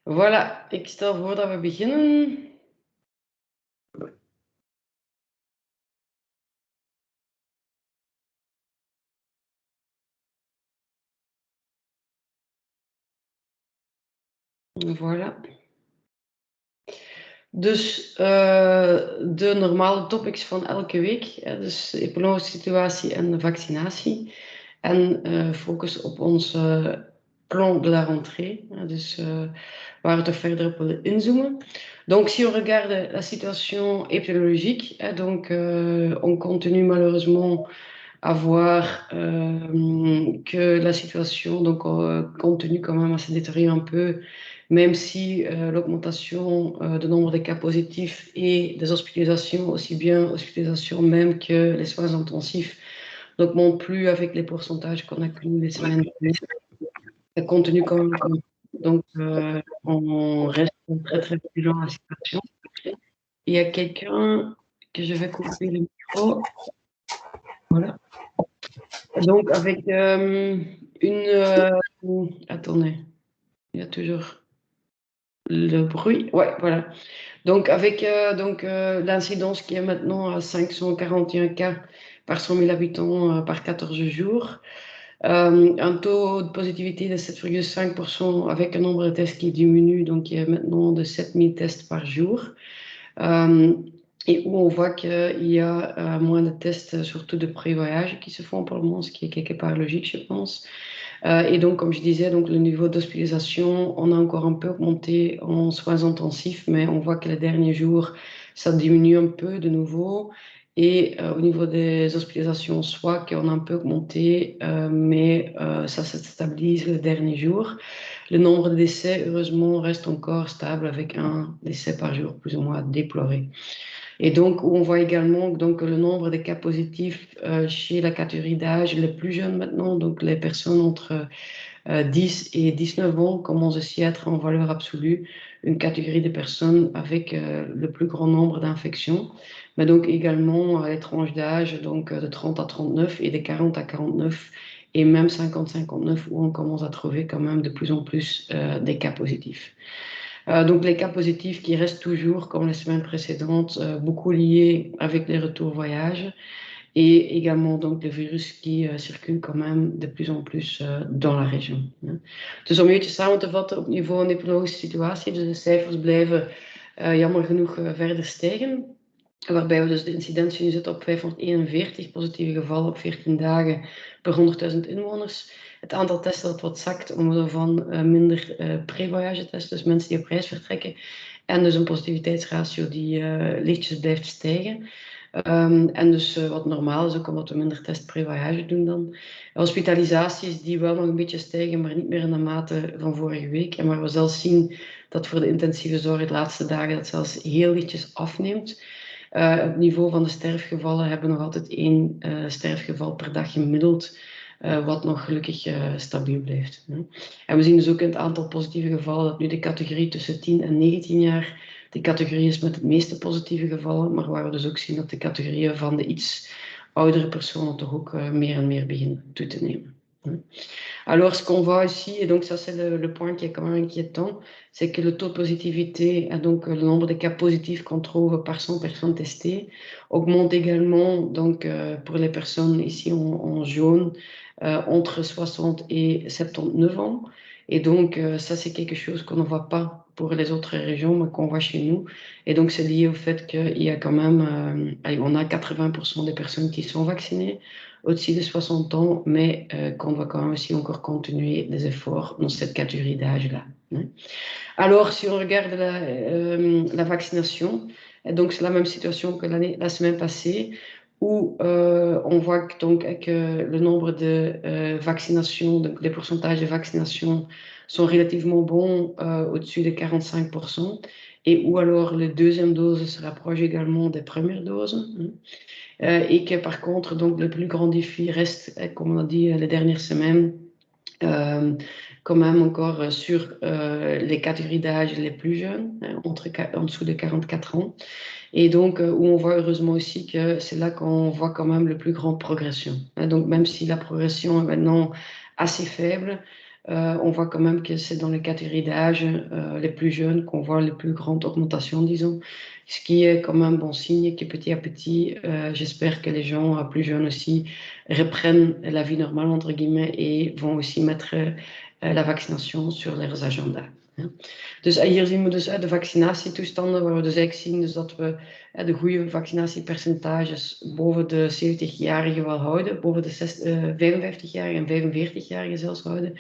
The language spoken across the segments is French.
Voilà, ik stel voor dat we beginnen. Voilà. Dus de normale topics van elke week, dus de epidemiologische situatie en de vaccinatie. En focus op onze plan de la rentrée, dus waar we toch verder op willen inzoomen. Donc, si on regarde la situation épidémiologique, donc on continue malheureusement à voir que la situation donc, continue quand même à se détériorer un peu, même si l'augmentation de nombre de cas positifs et des hospitalisations, aussi bien hospitalisations même que les soins intensifs, n'augmentent plus avec les pourcentages qu'on a connus les semaines dernières. Ça continue quand même. Donc, on reste très, très vigilant à la situation. Il y a quelqu'un que je vais couper le micro. Voilà. Donc, avec attendez, il y a toujours le bruit. Ouais, voilà. Donc, avec l'incidence qui est maintenant à 541 cas par 100 000 habitants par 14 jours, un taux de positivité de 7,5% avec un nombre de tests qui diminue, donc qui est maintenant de 7000 tests par jour. Et où on voit qu'il y a moins de tests, surtout de pré-voyage, qui se font pour le moment, ce qui est quelque part logique, je pense. Et donc, comme je disais, donc, le niveau d'hospitalisation, on a encore un peu augmenté en soins intensifs, mais on voit que les derniers jours, ça diminue un peu de nouveau. Et au niveau des hospitalisations, soit qu'on a un peu augmenté, mais ça se stabilise les derniers jours. Le nombre de décès, heureusement, reste encore stable avec un décès par jour, plus ou moins déploré. Et donc, on voit également donc, le nombre de cas positifs chez la catégorie d'âge les plus jeunes maintenant, donc les personnes entre 10 et 19 ans commencent aussi à être en valeur absolue une catégorie de personnes avec le plus grand nombre d'infections, mais donc également les tranches d'âge donc de 30 à 39 et de 40 à 49 et même 50-59 où on commence à trouver quand même de plus en plus des cas positifs. Donc les cas positifs qui restent toujours, comme les semaines précédentes, beaucoup liés avec les retours voyages et également donc le virus qui circule quand même de plus en plus dans la région. Dus om even samen te vatten, op niveau epidemiologische situatie, dus de cijfers blijven jammer genoeg verder stijgen. Waarbij we dus de incidentie nu zitten op 541 positieve gevallen op 14 dagen per 100.000 inwoners. Het aantal testen dat wat zakt omwille van minder pre-voyage tests, dus mensen die op reis vertrekken. En dus een positiviteitsratio die lichtjes blijft stijgen. En dus wat normaal is, ook omdat we minder test pre-voyage doen dan. Hospitalisaties die wel nog een beetje stijgen, maar niet meer in de mate van vorige week. En waar we zelfs zien dat voor de intensieve zorg de laatste dagen dat zelfs heel lichtjes afneemt. Op het niveau van de sterfgevallen hebben we nog altijd 1 sterfgeval per dag gemiddeld, wat nog gelukkig stabiel blijft. En we zien dus ook in het aantal positieve gevallen dat nu de categorie tussen 10 en 19 jaar de categorie is met het meeste positieve gevallen, maar waar we dus ook zien dat de categorieën van de iets oudere personen toch ook meer en meer beginnen toe te nemen. Alors, ce qu'on voit ici, et donc ça c'est le point qui est quand même inquiétant, c'est que le taux de positivité, et donc le nombre de cas positifs qu'on trouve par 100 personnes testées, augmente également donc, pour les personnes ici en jaune, entre 60 et 79 ans. Et donc, ça c'est quelque chose qu'on ne voit pas pour les autres régions, mais qu'on voit chez nous. Et donc, c'est lié au fait qu'il y a quand même, on a 80% des personnes qui sont vaccinées, au-dessus de 60 ans, mais qu'on doit quand même aussi encore continuer des efforts dans cette catégorie d'âge-là. Alors, si on regarde la vaccination, donc c'est la même situation que la semaine passée, où on voit que, donc, que le nombre de vaccinations, donc les pourcentages de vaccination sont relativement bons, au-dessus de 45%, et où alors les deuxièmes doses se rapprochent également des premières doses. Et que par contre, donc, le plus grand défi reste, comme on a dit les dernières semaines, quand même encore sur les catégories d'âge les plus jeunes, en dessous de 44 ans. Et donc, où on voit heureusement aussi que c'est là qu'on voit quand même le plus grande progression. Donc, même si la progression est maintenant assez faible, on voit quand même que c'est dans les catégories d'âge les plus jeunes qu'on voit les plus grandes augmentations, disons. Ce qui est quand même bon signe que petit à petit, j'espère que les gens plus jeunes aussi reprennent la vie normale, entre guillemets, et vont aussi mettre la vaccination sur leurs agendas. Dus hier zien we dus de vaccinatietoestanden, waar we dus eigenlijk zien dus dat we de goede vaccinatiepercentages boven de 70-jarigen wel houden, boven de 55-jarigen en 45-jarigen zelfs houden,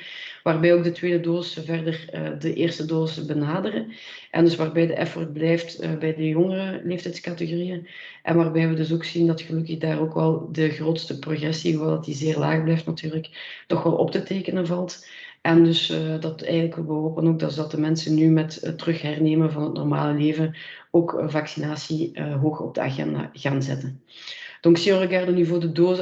waarbij ook de tweede dosis verder de eerste dosis benaderen. En dus waarbij de effort blijft bij de jongere leeftijdscategorieën. En waarbij we dus ook zien dat gelukkig daar ook wel de grootste progressie, hoewel dat die zeer laag blijft natuurlijk, toch wel op te tekenen valt. En dus dat eigenlijk we hopen ook dat de mensen nu met het terug hernemen van het normale leven ook vaccinatie hoog op de agenda gaan zetten. Donc, si on regarde au niveau de doses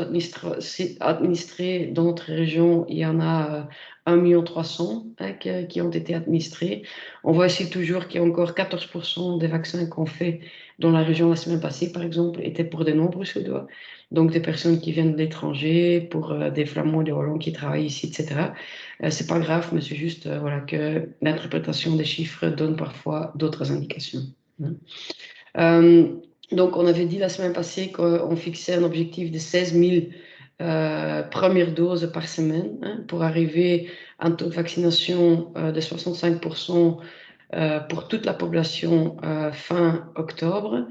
administrées dans notre région, il y en a 1 300 000 qui ont été administrés. On voit ici toujours qu'il y a encore 14% des vaccins qu'on fait dans la région la semaine passée, par exemple, étaient pour des non-bruxellois. Donc, des personnes qui viennent de l'étranger, pour des Flamands, des Wallons qui travaillent ici, etc. C'est pas grave, mais c'est juste voilà, que l'interprétation des chiffres donne parfois d'autres indications. Donc, on avait dit la semaine passée qu'on fixait un objectif de 16 000 premières doses par semaine pour arriver à un taux de vaccination de 65% pour toute la population fin octobre.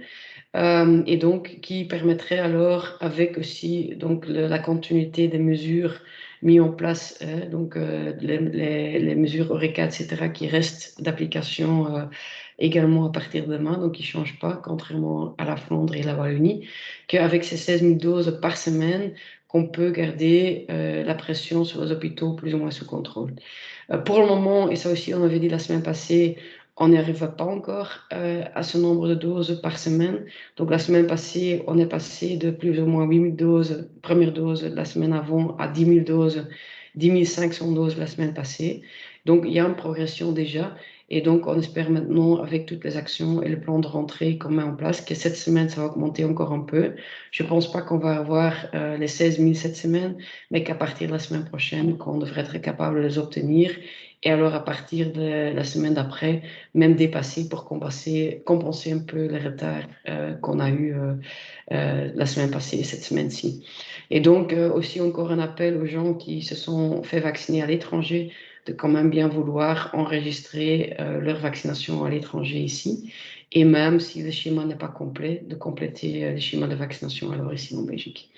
Et donc, qui permettrait alors, avec aussi donc, la continuité des mesures mises en place, donc les mesures Horeca, etc., qui restent d'application également à partir de demain, donc qui ne changent pas, contrairement à la Flandre et la Wallonie, qu'avec ces 16 000 doses par semaine, qu'on peut garder la pression sur les hôpitaux plus ou moins sous contrôle. Pour le moment, et ça aussi on avait dit la semaine passée, on n'y arrive pas encore à ce nombre de doses par semaine. Donc la semaine passée, on est passé de plus ou moins 8 000 doses, première dose la semaine avant, à 10 000 doses, 10 500 doses la semaine passée. Donc il y a une progression déjà. Et donc on espère maintenant, avec toutes les actions et le plan de rentrée qu'on met en place, que cette semaine, ça va augmenter encore un peu. Je ne pense pas qu'on va avoir les 16 000 cette semaine, mais qu'à partir de la semaine prochaine, qu'on devrait être capable de les obtenir. Et alors, à partir de la semaine d'après, même dépasser pour compenser un peu le retard qu'on a eu la semaine passée et cette semaine-ci. Et donc, aussi encore un appel aux gens qui se sont fait vacciner à l'étranger de quand même bien vouloir enregistrer leur vaccination à l'étranger ici. Et même si le schéma n'est pas complet, de compléter le schéma de vaccination alors ici en Belgique.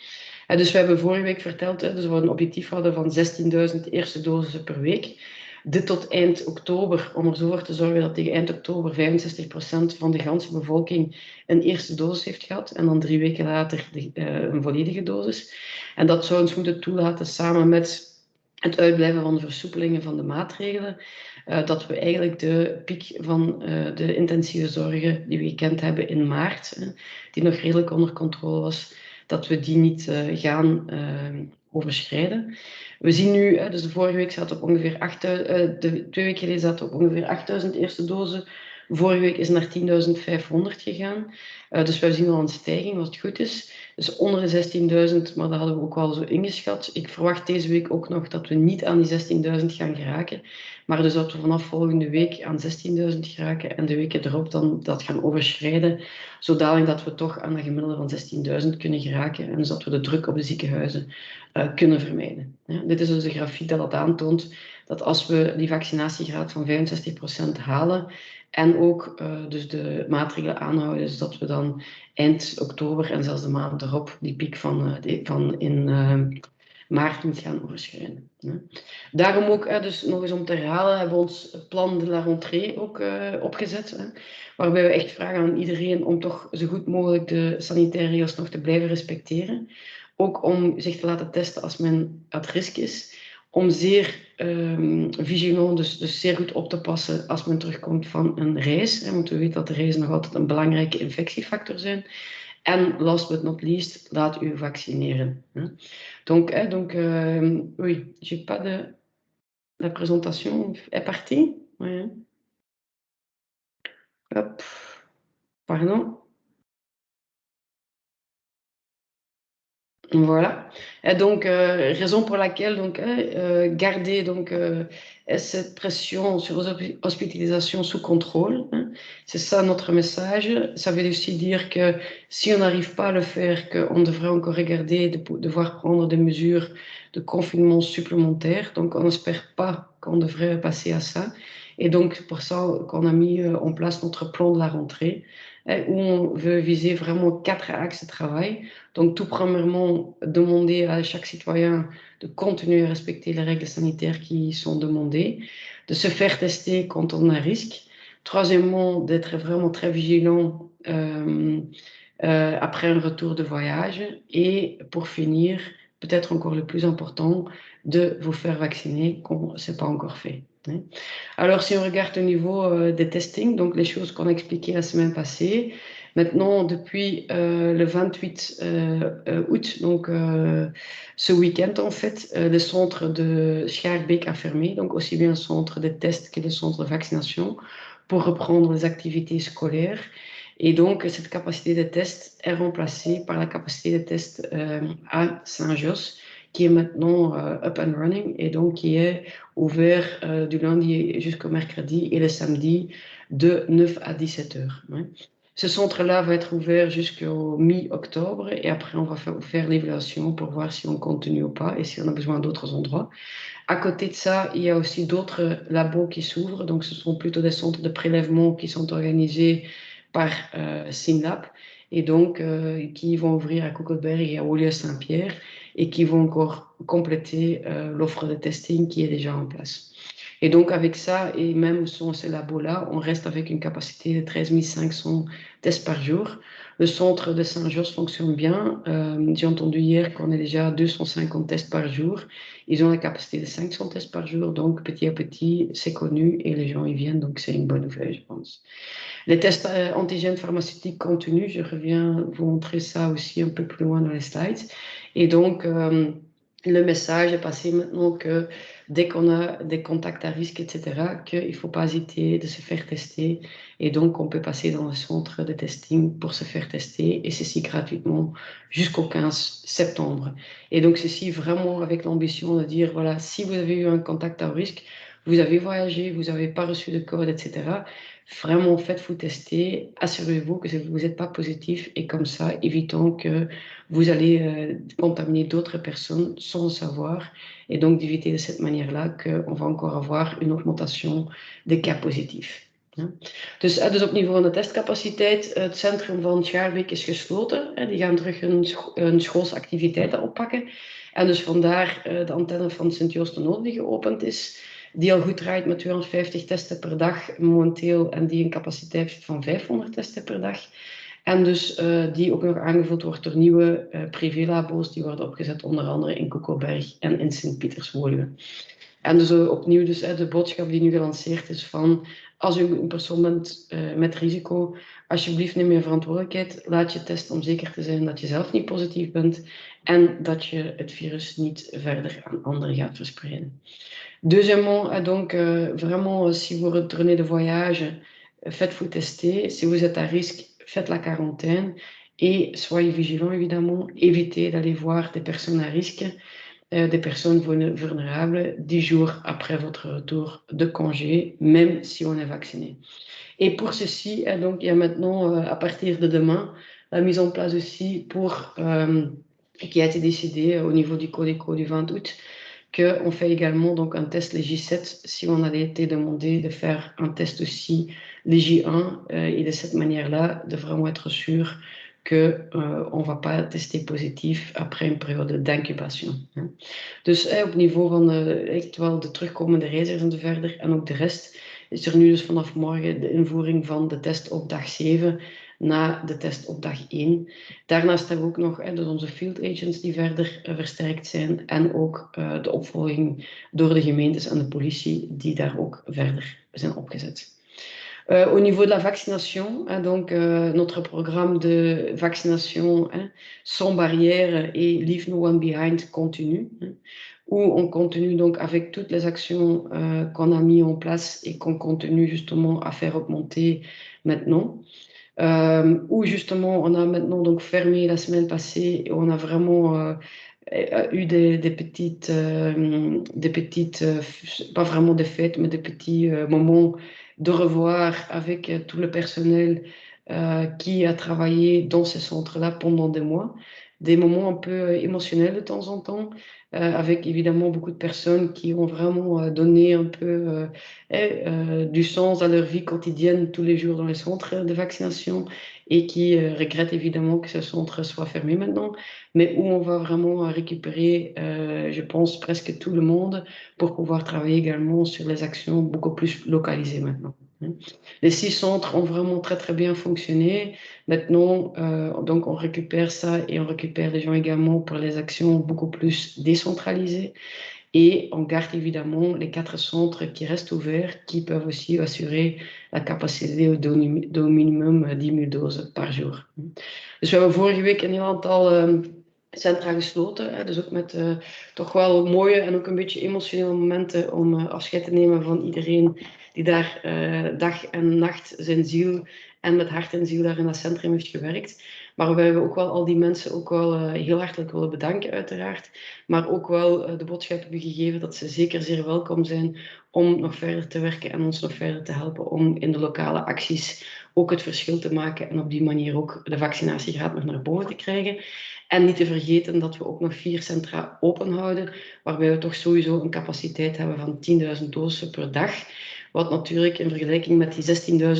Dus we hebben vorige week verteld, dus we een objectief hadden van 16.000 eerste doses per week. Dit tot eind oktober, om er zo voor te zorgen dat tegen eind oktober 65% van de ganse bevolking een eerste dosis heeft gehad en dan 3 weken later een volledige dosis. En dat zou ons moeten toelaten samen met het uitblijven van de versoepelingen van de maatregelen, dat we eigenlijk de piek van de intensieve zorgen die we gekend hebben in maart, die nog redelijk onder controle was, dat we die niet gaan overschrijden. We zien nu, dus de vorige week zaten op ongeveer 8.000, 2 weken geleden zaten op ongeveer 8.000 eerste dozen. Vorige week is naar 10.500 gegaan. Dus we zien al een stijging, wat goed is. Dus onder de 16.000, maar dat hadden we ook al zo ingeschat. Ik verwacht deze week ook nog dat we niet aan die 16.000 gaan geraken. Maar dus dat we vanaf volgende week aan 16.000 geraken en de weken erop dan dat gaan overschrijden. Zodanig dat we toch aan een gemiddelde van 16.000 kunnen geraken. En dus dat we de druk op de ziekenhuizen kunnen vermijden. Ja, dit is dus de grafiek dat het aantoont dat als we die vaccinatiegraad van 65% halen en ook dus de maatregelen aanhouden, dus dat we dan eind oktober en zelfs de maand erop die piek van in maart niet gaan overschrijden. Daarom ook, dus nog eens om te herhalen, hebben we ons plan de la rentrée ook opgezet. Waarbij we echt vragen aan iedereen om toch zo goed mogelijk de sanitaire regels nog te blijven respecteren. Ook om zich te laten testen als men at risk is. Om zeer vigilant, dus zeer goed op te passen als men terugkomt van een reis. Want we weten dat de reizen nog altijd een belangrijke infectiefactor zijn. En last but not least, laat u vaccineren. Donc, oui, j'ai pas de... La présentation est partie. Ouais. Hop. Pardon. Voilà. Et donc, raison pour laquelle donc, garder donc, cette pression sur les hospitalisations sous contrôle, hein. C'est ça notre message. Ça veut aussi dire que si on n'arrive pas à le faire, qu'on devrait encore regarder de devoir prendre des mesures de confinement supplémentaires. Donc, on n'espère pas qu'on devrait passer à ça. Et donc, pour ça qu'on a mis en place notre plan de la rentrée, hein, où on veut viser vraiment 4 axes de travail. Donc, tout premièrement, demander à chaque citoyen de continuer à respecter les règles sanitaires qui sont demandées, de se faire tester quand on a un risque. Troisièmement, d'être vraiment très vigilant après un retour de voyage. Et pour finir, peut-être encore le plus important, de vous faire vacciner quand ce n'est pas encore fait, hein. Alors, si on regarde au niveau des testings, donc les choses qu'on a expliquées la semaine passée, maintenant, depuis le 28 août, donc ce week-end en fait, le centre de Schaerbeek a fermé, donc aussi bien le centre de tests que le centre de vaccination, pour reprendre les activités scolaires. Et donc, cette capacité de test est remplacée par la capacité de test à Saint-Josse, qui est maintenant up and running et donc qui est ouvert du lundi jusqu'au mercredi et le samedi de 9 à 17 heures, hein. Ce centre-là va être ouvert jusqu'au mi-octobre et après on va faire l'évaluation pour voir si on continue ou pas et si on a besoin d'autres endroits. À côté de ça, il y a aussi d'autres labos qui s'ouvrent, donc ce sont plutôt des centres de prélèvement qui sont organisés par Synlab et donc qui vont ouvrir à Koekelberg et à Olieu-Saint-Pierre et qui vont encore compléter l'offre de testing qui est déjà en place. Et donc avec ça, et même sur ces labos-là, on reste avec une capacité de 13 500 tests par jour. Le centre de Saint-Josse fonctionne bien. J'ai entendu hier qu'on est déjà à 250 tests par jour. Ils ont la capacité de 500 tests par jour, donc petit à petit, c'est connu et les gens y viennent, donc c'est une bonne nouvelle, je pense. Les tests antigènes pharmaceutiques continuent, je reviens vous montrer ça aussi un peu plus loin dans les slides. Et donc, le message est passé maintenant que dès qu'on a des contacts à risque, etc., qu'il ne faut pas hésiter de se faire tester. Et donc, on peut passer dans le centre de testing pour se faire tester, et ceci gratuitement jusqu'au 15 septembre. Et donc, ceci vraiment avec l'ambition de dire, voilà, si vous avez eu un contact à risque, vous avez voyagé, vous n'avez pas reçu de code, etc., vraiment, faites-vous tester, assurez-vous que vous n'êtes pas positif et comme ça, évitons que vous allez contaminer d'autres personnes sans le savoir et donc d'éviter de cette manière-là qu'on va encore avoir une augmentation des cas positifs. Dus op niveau van de testcapaciteit, het centrum van Schaerbeek is gesloten. Die gaan terug hun schoolsactiviteiten oppakken. En dus vandaar de antenne van Sint-Joost-de-Noord die geopend is, die al goed draait met 250 testen per dag momenteel en die een capaciteit heeft van 500 testen per dag. En dus die ook nog aangevuld wordt door nieuwe privélabo's die worden opgezet onder andere in Koekelberg en in Sint-Pieterswoluwe. En dus opnieuw dus, de boodschap die nu gelanceerd is van als u een persoon bent met risico, alsjeblieft neem je verantwoordelijkheid, laat je testen om zeker te zijn dat je zelf niet positief bent en dat je het virus niet verder aan anderen gaat verspreiden. Deuxièmement, donc vraiment, si vous retournez de voyage, faites-vous tester. Si vous êtes à risque, faites la quarantaine et soyez vigilants évidemment. Évitez d'aller voir des personnes à risque, des personnes vulnérables 10 jours après votre retour de congé, même si on est vacciné. Et pour ceci, donc il y a maintenant, à partir de demain, la mise en place aussi qui a été décidée au niveau du Codeco du 20 août, qu'on fait également donc un test les J7 si on avait été demandé de faire un test aussi les J1 et de cette manière-là de vraiment être sûr qu'on ne va pas tester positif après een periode d'incubation. Dus op niveau van echt wel de terugkomende reizigers en verder en ook de rest is er nu dus vanaf morgen de invoering van de test op dag 7 na de test op dag 1. Daarnaast hebben we ook nog dus onze field agents die verder versterkt zijn en ook de opvolging door de gemeentes en de politie die daar ook verder zijn opgezet. Au niveau de la vaccination, donc notre programme de vaccination sans barrière et Leave No One Behind continue, où on continue donc avec toutes les actions qu'on a mis en place et qu'on continue justement à faire augmenter maintenant. où justement on a maintenant donc fermé la semaine passée et on a vraiment eu des petites pas vraiment des fêtes, mais des petits moments de revoir avec tout le personnel qui a travaillé dans ces centres-là pendant des mois. Des moments un peu émotionnels de temps en temps, avec évidemment beaucoup de personnes qui ont vraiment donné un peu du sens à leur vie quotidienne tous les jours dans les centres de vaccination et qui regrettent évidemment que ce centre soit fermé maintenant, mais où on va vraiment récupérer, je pense, presque tout le monde pour pouvoir travailler également sur les actions beaucoup plus localisées maintenant. Les 6 centres ont vraiment très très bien fonctionné. Maintenant, donc on récupère ça et on récupère les gens également pour les actions beaucoup plus décentralisées. Et on garde évidemment les 4 centres qui restent ouverts, qui peuvent aussi assurer la capacité de minimum 10 000 doses per jour. Dus we hebben vorige week een heel aantal centra gesloten. Hè, dus ook met toch wel mooie en ook een beetje emotionele momenten om afscheid te nemen van iedereen die daar dag en nacht zijn ziel en met hart en ziel daar in dat centrum heeft gewerkt. Maar we hebben ook wel al die mensen ook wel heel hartelijk willen bedanken uiteraard. Maar ook wel de boodschap hebben gegeven dat ze zeker zeer welkom zijn om nog verder te werken en ons nog verder te helpen om in de lokale acties ook het verschil te maken en op die manier ook de vaccinatiegraad nog naar boven te krijgen. En niet te vergeten dat we ook nog 4 centra open houden, waarbij we toch sowieso een capaciteit hebben van 10.000 doses per dag. Wat natuurlijk in vergelijking met die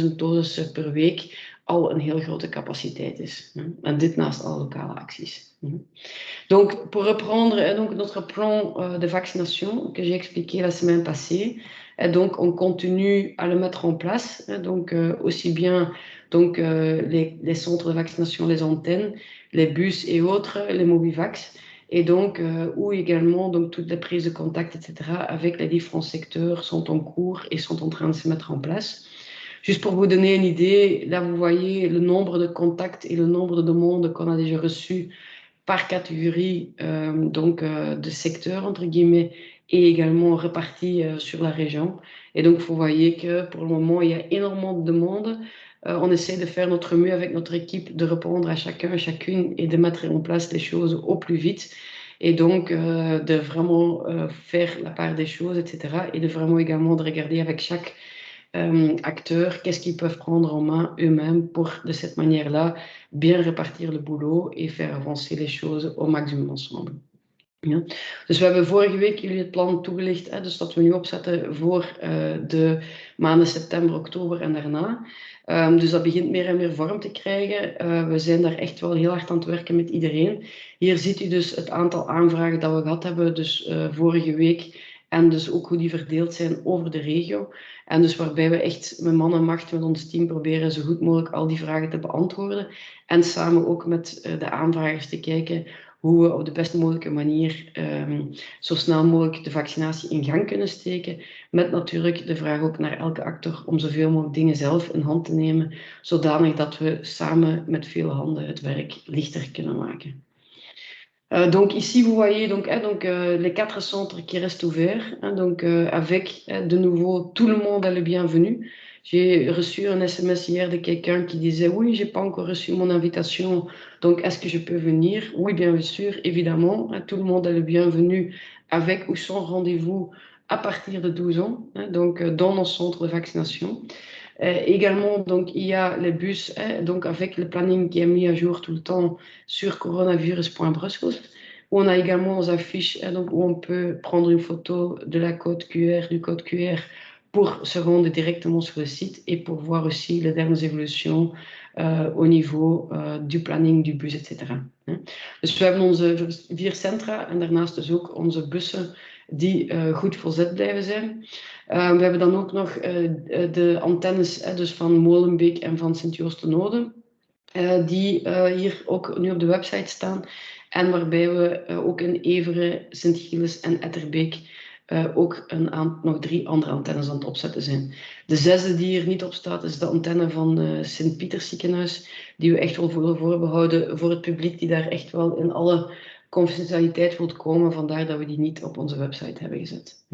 16.000 doses per week al een heel grote capaciteit is. En dit naast alle lokale acties. Donc, pour reprendre donc, notre plan de vaccination que j'ai expliqué la semaine passée, donc on continue à le mettre en place, donc aussi bien donc, les centres de vaccination, les antennes, les bus et autres, les Mobivax, et donc où également donc, toutes les prises de contact, etc., avec les différents secteurs sont en cours et sont en train de se mettre en place. Juste pour vous donner une idée, là vous voyez le nombre de contacts et le nombre de demandes qu'on a déjà reçus par catégorie de secteur, entre guillemets, et également répartis sur la région. Et donc, vous voyez que pour le moment, il y a énormément de demandes. On essaie de faire notre mieux avec notre équipe, de répondre à chacun, chacune, et de mettre en place les choses au plus vite. Et donc, de vraiment faire la part des choses, etc. Et de vraiment également de regarder avec chaque acteurs, qu'est-ce qu'ils peuvent prendre en main eux-mêmes pour, de cette manière-là, bien répartir le boulot et faire avancer les choses au maximum ensemble. Ja. Dus we hebben vorige week jullie het plan toegelicht, hè, dus dat we nu opzetten voor de maanden september, oktober en daarna. Dus dat begint meer en meer vorm te krijgen. We zijn daar echt wel heel hard aan het werken met iedereen. Hier ziet u dus het aantal aanvragen dat we gehad hebben, dus vorige week. En dus ook hoe die verdeeld zijn over de regio. En dus waarbij we echt met man en macht met ons team proberen zo goed mogelijk al die vragen te beantwoorden. En samen ook met de aanvragers te kijken hoe we op de best mogelijke manier zo snel mogelijk de vaccinatie in gang kunnen steken. Met natuurlijk de vraag ook naar elke actor om zoveel mogelijk dingen zelf in hand te nemen, zodanig dat we samen met veel handen het werk lichter kunnen maken. Donc ici, vous voyez les 4 centres qui restent ouverts, avec de nouveau tout le monde est le bienvenu. J'ai reçu un SMS hier de quelqu'un qui disait oui, j'ai pas encore reçu mon invitation, donc est-ce que je peux venir? Oui, bien sûr, évidemment, tout le monde est le bienvenu avec ou sans rendez-vous à partir de 12 ans, donc dans nos centres de vaccination. Également, donc, il y a les bus, donc avec le planning qui est mis à jour tout le temps sur coronavirus.brussels, où on a également nos affiches, donc, où on peut prendre une photo de la code QR, du code QR, pour se rendre directement sur le site et pour voir aussi les dernières évolutions au niveau du planning du bus, etc. Dus we hebben onze 4 centra en daarnaast dus ook onze bussen die goed volzet blijven zijn. We hebben dan ook nog de antennes dus van Molenbeek en van Sint-Joost-de-Noode, die hier ook nu op de website staan. En waarbij we ook in Evere, Sint-Gilles en Etterbeek ook nog 3 andere antennes aan het opzetten zijn. De 6e die hier niet op staat is de antenne van Sint-Pieters ziekenhuis, die we echt wel voorbehouden voor het publiek die daar echt wel in alle confidentialiteit wilt komen, vandaar dat we die niet op onze website hebben gezet.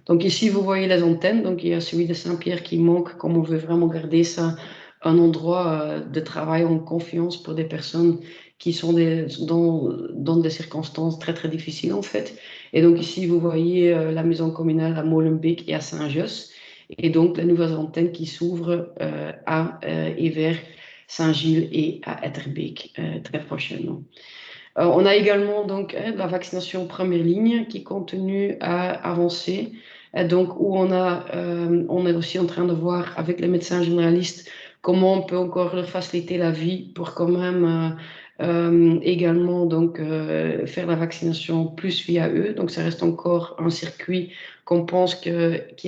Donc ici, vous voyez les antennes. Donc il y a celui de Saint-Pierre qui manque, comme on veut vraiment garder ça un endroit de travail en confiance pour des personnes qui sont dans des circonstances très très difficiles en fait. Et donc ici, vous voyez la maison communale à Molenbeek et à Saint-Josse, et donc les nouvelles antennes qui s'ouvrent à et vers Saint-Gilles et à Etterbeek très prochainement. On a également donc la vaccination première ligne qui continue à avancer. Donc où on est aussi en train de voir avec les médecins généralistes comment on peut encore leur faciliter la vie pour quand même également donc faire la vaccination plus via eux. Donc ça reste encore un circuit qu'on pense qui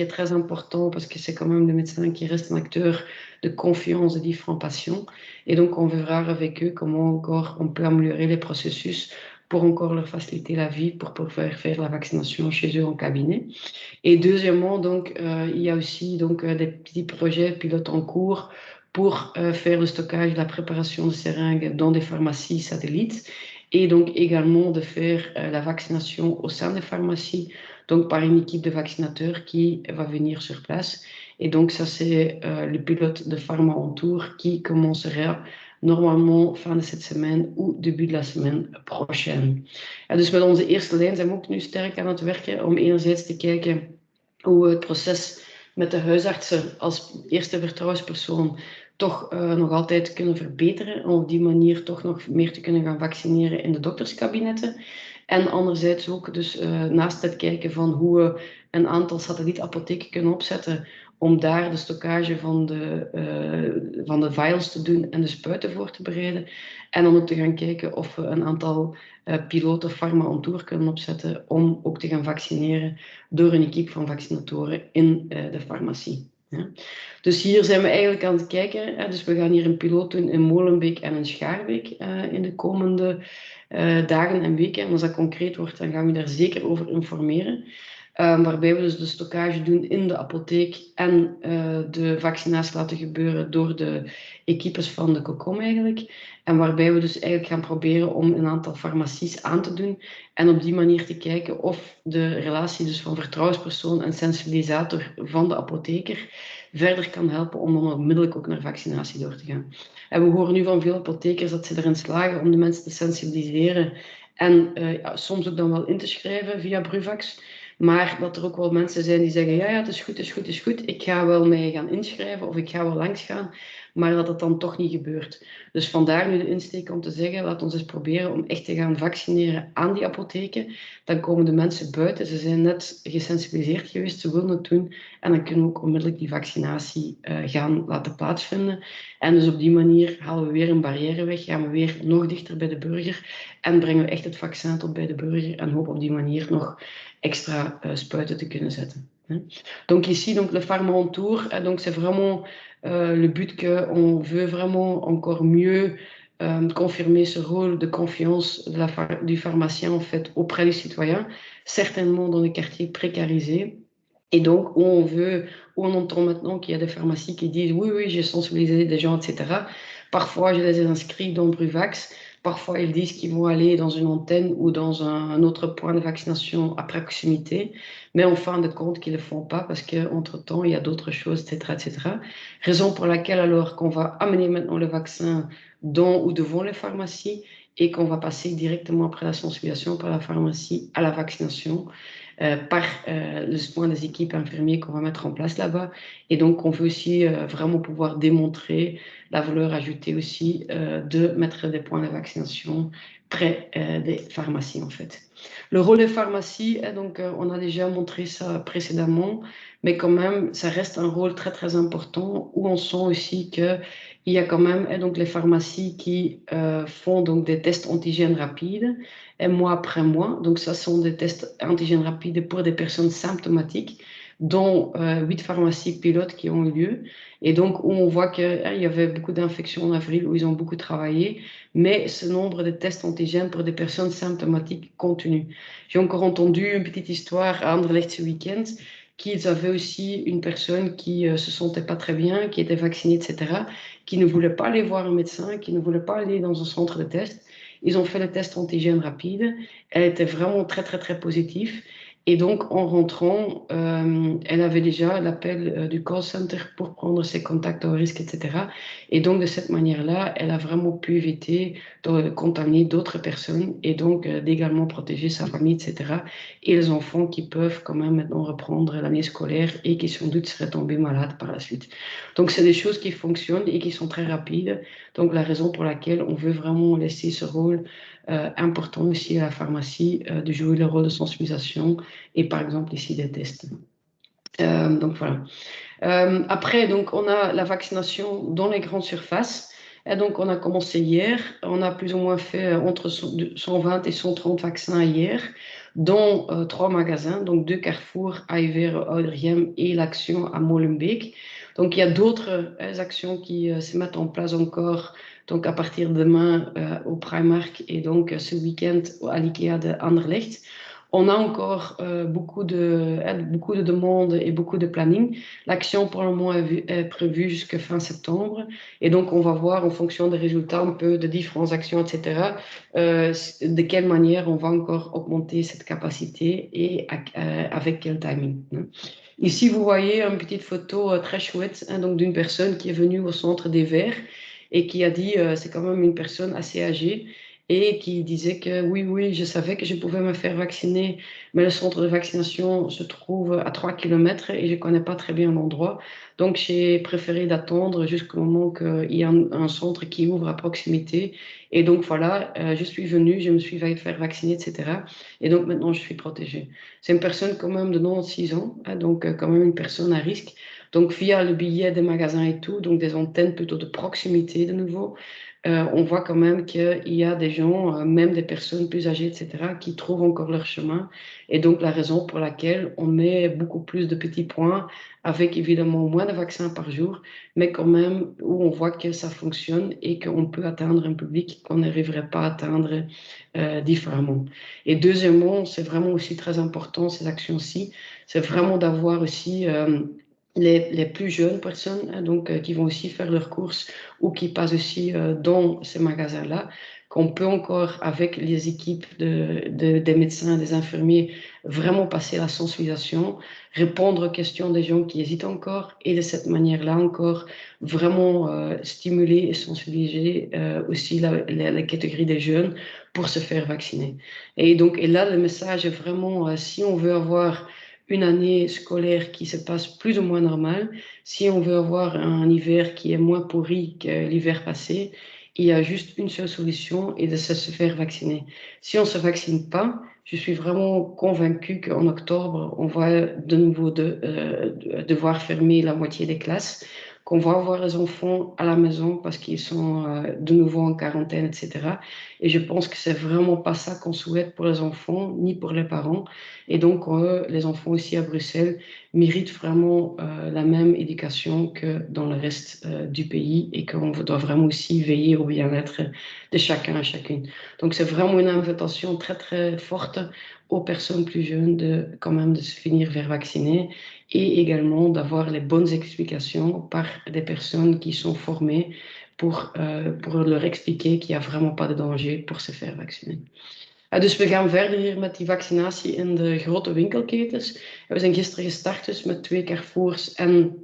est très important parce que c'est quand même le médecin qui reste un acteur de confiance des différents patients. Et donc on verra avec eux comment encore on peut améliorer les processus pour encore leur faciliter la vie pour pouvoir faire la vaccination chez eux en cabinet. Et deuxièmement, donc, il y a aussi donc, des petits projets pilotes en cours pour faire le stockage, la préparation de seringues dans des pharmacies satellites et donc également de faire la vaccination au sein des pharmacies, donc par une équipe de vaccinateurs qui va venir sur place. Et donc ça, c'est le pilote de Pharma on Tour qui commencera normalement fin de cette semaine ou début de la semaine prochaine. Ja, dus met onze eerste lijn zijn we ook nu sterk aan het werken om enerzijds te kijken hoe we het proces met de huisartsen als eerste vertrouwenspersoon toch nog altijd kunnen verbeteren. Om op die manier toch nog meer te kunnen gaan vaccineren in de dokterskabinetten. En anderzijds ook dus naast het kijken van hoe we een aantal satellietapotheken kunnen opzetten om daar de stockage van de vials te doen en de spuiten voor te bereiden. En dan ook te gaan kijken of we een aantal piloten Pharma on Tour kunnen opzetten om ook te gaan vaccineren door een equipe van vaccinatoren in de farmacie. Ja. Dus hier zijn we eigenlijk aan het kijken. Hè. Dus we gaan hier een piloot doen in Molenbeek en in Schaarbeek in de komende dagen en weken. En als dat concreet wordt, dan gaan we daar zeker over informeren. Waarbij we dus de stockage doen in de apotheek en de vaccinatie laten gebeuren door de equipes van de COCOM eigenlijk. En waarbij we dus eigenlijk gaan proberen om een aantal farmacies aan te doen en op die manier te kijken of de relatie dus van vertrouwenspersoon en sensibilisator van de apotheker verder kan helpen om dan onmiddellijk ook naar vaccinatie door te gaan. En we horen nu van veel apothekers dat ze erin slagen om de mensen te sensibiliseren en soms ook dan wel in te schrijven via Bruvax. Maar dat er ook wel mensen zijn die zeggen, ja, het is goed, het is goed, het is goed. Ik ga wel mij gaan inschrijven of ik ga wel langs gaan. Maar dat het dan toch niet gebeurt. Dus vandaar nu de insteek om te zeggen, laat ons eens proberen om echt te gaan vaccineren aan die apotheken. Dan komen de mensen buiten, ze zijn net gesensibiliseerd geweest, ze willen het doen. En dan kunnen we ook onmiddellijk die vaccinatie gaan laten plaatsvinden. En dus op die manier halen we weer een barrière weg, gaan we weer nog dichter bij de burger. En brengen we echt het vaccin tot bij de burger. En hopen op die manier nog extra spuiten te kunnen zetten. Donc ici, donc, le Pharma on Tour, donc c'est vraiment le but qu'on veut vraiment encore mieux confirmer ce rôle de confiance du pharmacien en fait, auprès du citoyen, certainement dans les quartiers précarisés. Et donc, où on entend maintenant qu'il y a des pharmacies qui disent oui, oui, j'ai sensibilisé des gens, etc. Parfois, je les ai inscrits dans Bruvax. Parfois, ils disent qu'ils vont aller dans une antenne ou dans un autre point de vaccination à proximité, mais en fin de compte, qu'ils ne le font pas parce qu'entre-temps, il y a d'autres choses, etc., etc. Raison pour laquelle, alors, qu'on va amener maintenant le vaccin dans ou devant les pharmacies et qu'on va passer directement après la sensibilisation par la pharmacie à la vaccination par le soin des équipes infirmières qu'on va mettre en place là-bas. Et donc, on veut aussi vraiment pouvoir démontrer la valeur ajoutée aussi de mettre des points de vaccination près des pharmacies, en fait. Le rôle des pharmacies, donc, on a déjà montré ça précédemment, mais quand même, ça reste un rôle très, très important où on sent aussi qu'il y a quand même donc, les pharmacies qui font donc, des tests antigènes rapides, et mois après mois. Donc, ça sont des tests antigènes rapides pour des personnes symptomatiques, dont 8 pharmacies pilotes qui ont eu lieu. Et donc, où on voit qu'il y avait beaucoup d'infections en avril, où ils ont beaucoup travaillé, mais ce nombre de tests antigènes pour des personnes symptomatiques continue. J'ai encore entendu une petite histoire à Anderlecht ce week-end, qu'ils avaient aussi une personne qui se sentait pas très bien, qui était vaccinée, etc., qui ne voulait pas aller voir un médecin, qui ne voulait pas aller dans un centre de test. Ils ont fait le test antigène rapide. Elle était vraiment très, très, très positive. Et donc, en rentrant, elle avait déjà l'appel du call center pour prendre ses contacts au risque, etc. Et donc, de cette manière-là, elle a vraiment pu éviter de contaminer d'autres personnes et donc d'également protéger sa famille, etc. Et les enfants qui peuvent quand même maintenant reprendre l'année scolaire et qui sans doute seraient tombés malades par la suite. Donc, c'est des choses qui fonctionnent et qui sont très rapides. Donc, la raison pour laquelle on veut vraiment laisser ce rôle important aussi à la pharmacie de jouer le rôle de sensibilisation et par exemple ici des tests. Donc voilà. Après, donc, on a la vaccination dans les grandes surfaces. Et donc, on a commencé hier. On a plus ou moins fait entre 120 et 130 vaccins hier, dont 3 magasins, donc 2 Carrefour, Aiver, Oudriem et l'Action à Molenbeek. Donc, il y a d'autres actions qui se mettent en place encore. Donc, à partir de demain au Primark et donc ce week-end à l'IKEA de Anderlecht. On a encore beaucoup de demandes et beaucoup de planning. L'action pour le moment est prévue jusqu'à fin septembre. Et donc, on va voir en fonction des résultats un peu de différentes actions, etc., de quelle manière on va encore augmenter cette capacité et avec quel timing. Ici, vous voyez une petite photo très chouette donc d'une personne qui est venue au centre des Verts et qui a dit, c'est quand même une personne assez âgée, et qui disait que oui, oui, je savais que je pouvais me faire vacciner, mais le centre de vaccination se trouve à 3 km et je ne connais pas très bien l'endroit. Donc, j'ai préféré d'attendre jusqu'au moment qu'il y ait un centre qui ouvre à proximité. Et donc, voilà, je suis venue, je me suis fait faire vacciner, etc. Et donc, maintenant, je suis protégée. C'est une personne quand même de 96 ans, hein, donc quand même une personne à risque. Donc, via le billet des magasins et tout, donc des antennes plutôt de proximité de nouveau, on voit quand même qu'il y a des gens, même des personnes plus âgées, etc., qui trouvent encore leur chemin. Et donc, la raison pour laquelle on met beaucoup plus de petits points, avec évidemment moins de vaccins par jour, mais quand même où on voit que ça fonctionne et qu'on peut atteindre un public qu'on n'arriverait pas à atteindre différemment. Et deuxièmement, c'est vraiment aussi très important, ces actions-ci, c'est vraiment d'avoir aussi les plus jeunes personnes, hein, donc qui vont aussi faire leurs courses ou qui passent aussi dans ces magasins-là, qu'on peut encore, avec les équipes des médecins, des infirmiers, vraiment passer la sensibilisation, répondre aux questions des gens qui hésitent encore, et de cette manière-là encore vraiment stimuler et sensibiliser aussi la catégorie des jeunes pour se faire vacciner. Et donc, et là, le message est vraiment, si on veut avoir une année scolaire qui se passe plus ou moins normale, si on veut avoir un hiver qui est moins pourri que l'hiver passé, il y a juste une seule solution et de se faire vacciner. Si on ne se vaccine pas, je suis vraiment convaincue qu'en octobre, on va de nouveau devoir fermer la moitié des classes, qu'on va avoir les enfants à la maison parce qu'ils sont de nouveau en quarantaine, etc. Et je pense que c'est vraiment pas ça qu'on souhaite pour les enfants, ni pour les parents. Et donc, les enfants ici à Bruxelles méritent vraiment la même éducation que dans le reste du pays, et qu'on doit vraiment aussi veiller au bien-être de chacun et chacune. Donc, c'est vraiment une invitation très, très forte aux personnes plus jeunes de quand même de se finir faire vacciner, et également d'avoir les bonnes explications par des personnes qui sont formées pour leur expliquer qu'il n'y a vraiment pas de danger pour se faire vacciner. Dus we gaan verder hier met die vaccinatie in de grote winkelketens. We zijn gisteren gestart dus met 2 Carrefours en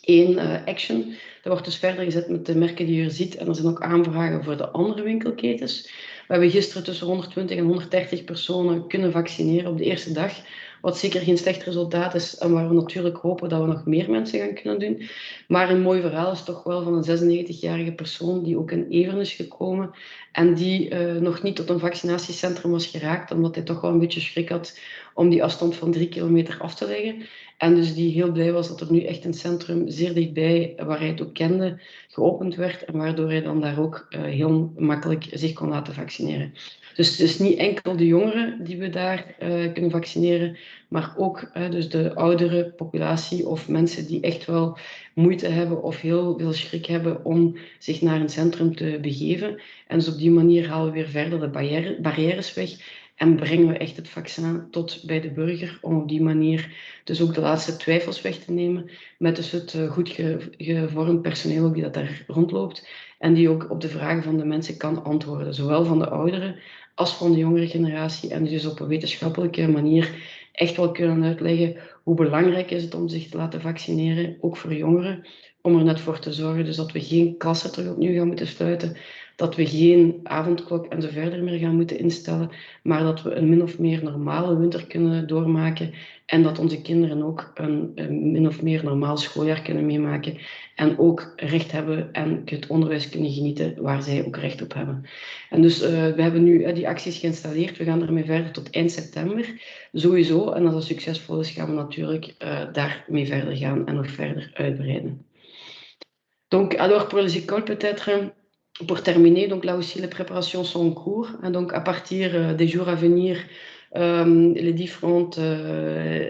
1 Action. Dat wordt dus verder gezet met de merken die je hier ziet. En er zijn ook aanvragen voor de andere winkelketens. We hebben gisteren tussen 120 en 130 personen kunnen vaccineren op de eerste dag. Wat zeker geen slecht resultaat is en waar we natuurlijk hopen dat we nog meer mensen gaan kunnen doen. Maar een mooi verhaal is toch wel van een 96-jarige persoon die ook in Everen is gekomen en die nog niet tot een vaccinatiecentrum was geraakt, omdat hij toch wel een beetje schrik had om die afstand van 3 kilometer af te leggen. En dus die heel blij was dat er nu echt een centrum zeer dichtbij, waar hij het ook kende, geopend werd. En waardoor hij dan daar ook heel makkelijk zich kon laten vaccineren. Dus het is niet enkel de jongeren die we daar kunnen vaccineren, maar ook dus de oudere populatie of mensen die echt wel moeite hebben of heel veel schrik hebben om zich naar een centrum te begeven. En dus op die manier halen we weer verder de barrières weg en brengen we echt het vaccin tot bij de burger, om op die manier dus ook de laatste twijfels weg te nemen met dus het goed gevormd personeel ook die dat daar rondloopt en die ook op de vragen van de mensen kan antwoorden, zowel van de ouderen als van de jongere generatie, en dus op een wetenschappelijke manier echt wel kunnen uitleggen hoe belangrijk is het om zich te laten vaccineren, ook voor jongeren, om er net voor te zorgen dus dat we geen klassen terug opnieuw gaan moeten sluiten, dat we geen avondklok en zo verder meer gaan moeten instellen, maar dat we een min of meer normale winter kunnen doormaken en dat onze kinderen ook een min of meer normaal schooljaar kunnen meemaken en ook recht hebben en het onderwijs kunnen genieten waar zij ook recht op hebben. En dus we hebben nu die acties geïnstalleerd. We gaan ermee verder tot eind september. Sowieso. En als dat succesvol is, gaan we natuurlijk daarmee verder gaan en nog verder uitbreiden. Donc, alors pour les écoles, peut-être, pour terminer, donc là aussi les préparations sont en cours. Hein, donc à partir des jours à venir, les différentes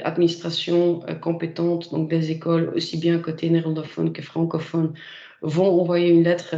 administrations compétentes, donc des écoles, aussi bien côté néerlandophone que francophone, vont envoyer une lettre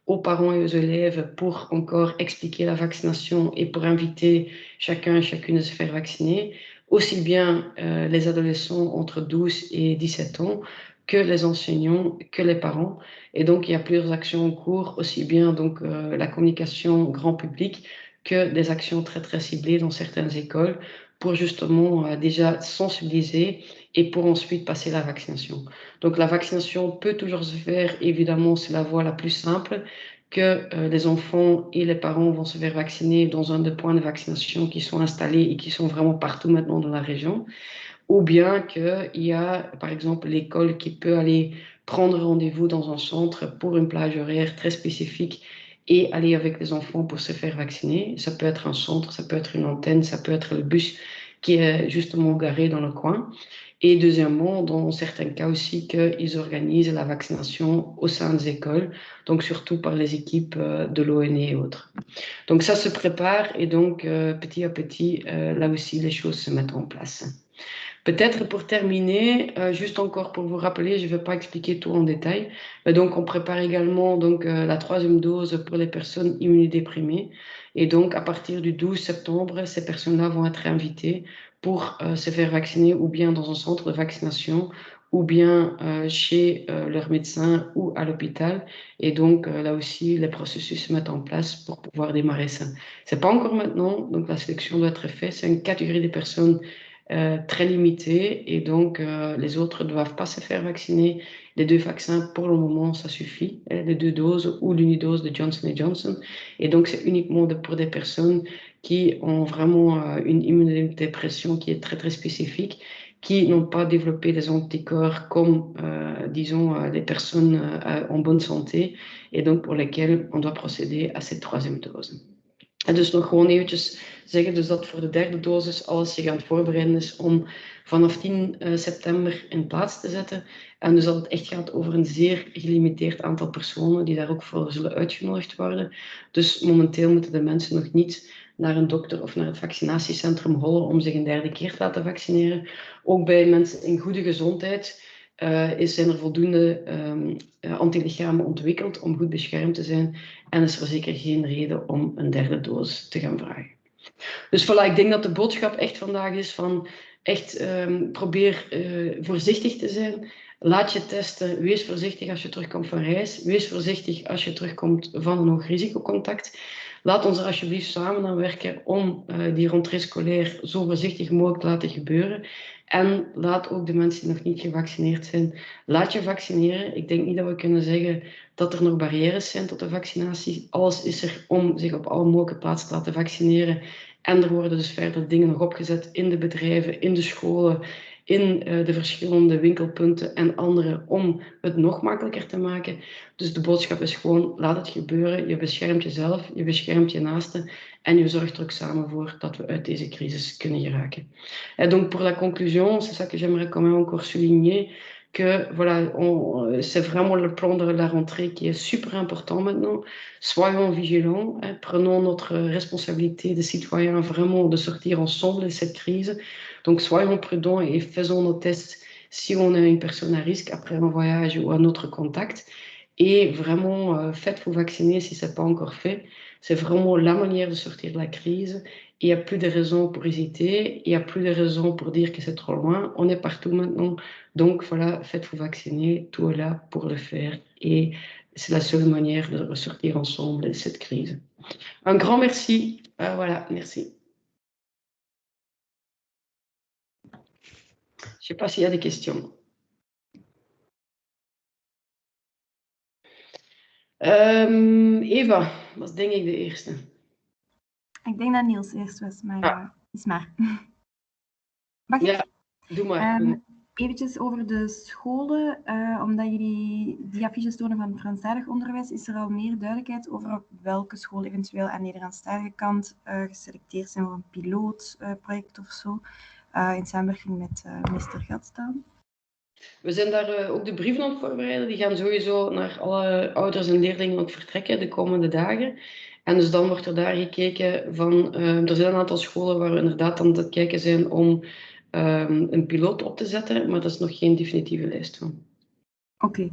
aux parents et aux élèves pour encore expliquer la vaccination et pour inviter chacun et chacune à se faire vacciner, aussi bien les adolescents entre 12 et 17 ans que les enseignants, que les parents. Et donc, il y a plusieurs actions en cours, aussi bien donc, la communication grand public que des actions très, très ciblées dans certaines écoles pour justement déjà sensibiliser et pour ensuite passer la vaccination. Donc, la vaccination peut toujours se faire, évidemment, c'est la voie la plus simple, que les enfants et les parents vont se faire vacciner dans un des points de vaccination qui sont installés et qui sont vraiment partout maintenant dans la région. Ou bien qu'il y a, par exemple, l'école qui peut aller prendre rendez-vous dans un centre pour une plage horaire très spécifique et aller avec les enfants pour se faire vacciner. Ça peut être un centre, ça peut être une antenne, ça peut être le bus qui est justement garé dans le coin. Et deuxièmement, dans certains cas aussi, qu'ils organisent la vaccination au sein des écoles, donc surtout par les équipes de l'ONE et autres. Donc ça se prépare et donc petit à petit, là aussi, les choses se mettent en place. Peut-être pour terminer, juste encore pour vous rappeler, je ne vais pas expliquer tout en détail, mais donc on prépare également donc, la 3e dose pour les personnes immunodéprimées. Et donc à partir du 12 septembre, ces personnes-là vont être invitées pour se faire vacciner ou bien dans un centre de vaccination ou bien chez leur médecin ou à l'hôpital. Et donc là aussi, les processus se mettent en place pour pouvoir démarrer ça. Ce n'est pas encore maintenant, donc la sélection doit être faite. C'est une catégorie de personnes très limité et donc les autres ne doivent pas se faire vacciner. Les 2 vaccins, pour le moment, ça suffit, les 2 doses ou l'unidose de Johnson & Johnson. Et donc, c'est uniquement pour des personnes qui ont vraiment une immunodépression qui est très, très spécifique, qui n'ont pas développé des anticorps comme, disons, les personnes en bonne santé et donc pour lesquelles on doit procéder à cette 3e dose. En dus nog gewoon eventjes zeggen dus dat voor de 3e dosis alles zich aan het voorbereiden is om vanaf 10 september in plaats te zetten. En dus dat het echt gaat over een zeer gelimiteerd aantal personen die daar ook voor zullen uitgenodigd worden. Dus momenteel moeten de mensen nog niet naar een dokter of naar het vaccinatiecentrum hollen om zich een 3e keer te laten vaccineren. Ook bij mensen in goede gezondheid zijn er voldoende antilichamen ontwikkeld om goed beschermd te zijn en is er zeker geen reden om een 3e dosis te gaan vragen. Dus voilà, ik denk dat de boodschap echt vandaag is van echt probeer voorzichtig te zijn. Laat je testen, wees voorzichtig als je terugkomt van reis, wees voorzichtig als je terugkomt van een hoog risicocontact. Laat ons er alsjeblieft samen aan werken om die rentrée scolaire zo voorzichtig mogelijk te laten gebeuren. En laat ook de mensen die nog niet gevaccineerd zijn, laat je vaccineren. Ik denk niet dat we kunnen zeggen dat er nog barrières zijn tot de vaccinatie. Alles is er om zich op alle mogelijke plaatsen te laten vaccineren. En er worden dus verder dingen nog opgezet in de bedrijven, in de scholen, in de verschillende winkelpunten en andere om het nog makkelijker te maken. Dus de boodschap is gewoon, laat het gebeuren. Je beschermt jezelf, je beschermt je naasten en je zorgt er ook samen voor dat we uit deze crisis kunnen geraken. Et donc pour la conclusion, c'est ça que j'aimerais quand même encore souligner, que voilà, c'est vraiment le plan de la rentrée qui est super important maintenant. Soyons vigilants, hein, prenons notre responsabilité de citoyens vraiment de sortir ensemble de cette crise. Donc soyons prudents et faisons nos tests si on est une personne à risque après un voyage ou un autre contact. Et vraiment, faites-vous vacciner si ce n'est pas encore fait. C'est vraiment la manière de sortir de la crise. Il n'y a plus de raisons pour hésiter, il n'y a plus de raisons pour dire que c'est trop loin. On est partout maintenant. Donc voilà, faites-vous vacciner, tout est là pour le faire. Et c'est la seule manière de ressortir ensemble de cette crise. Un grand merci. Voilà, merci. Je sais pas s'il y a des questions. Eva was denk ik de eerste. Ik denk dat Niels eerst was, maar is maar. Mag ik? Ja, doe maar. Eventjes over de scholen, omdat jullie die affiches tonen van Franstalig onderwijs, is er al meer duidelijkheid over welke scholen eventueel aan de Nederlandstalige kant geselecteerd zijn voor een pilootproject of zo, in samenwerking met minister Gadstaan? We zijn daar ook de brieven aan het voorbereiden. Die gaan sowieso naar alle ouders en leerlingen ook vertrekken de komende dagen. En dus dan wordt er daar gekeken van... er zijn een aantal scholen waar we inderdaad aan het kijken zijn om een piloot op te zetten, maar dat is nog geen definitieve lijst van. Oké.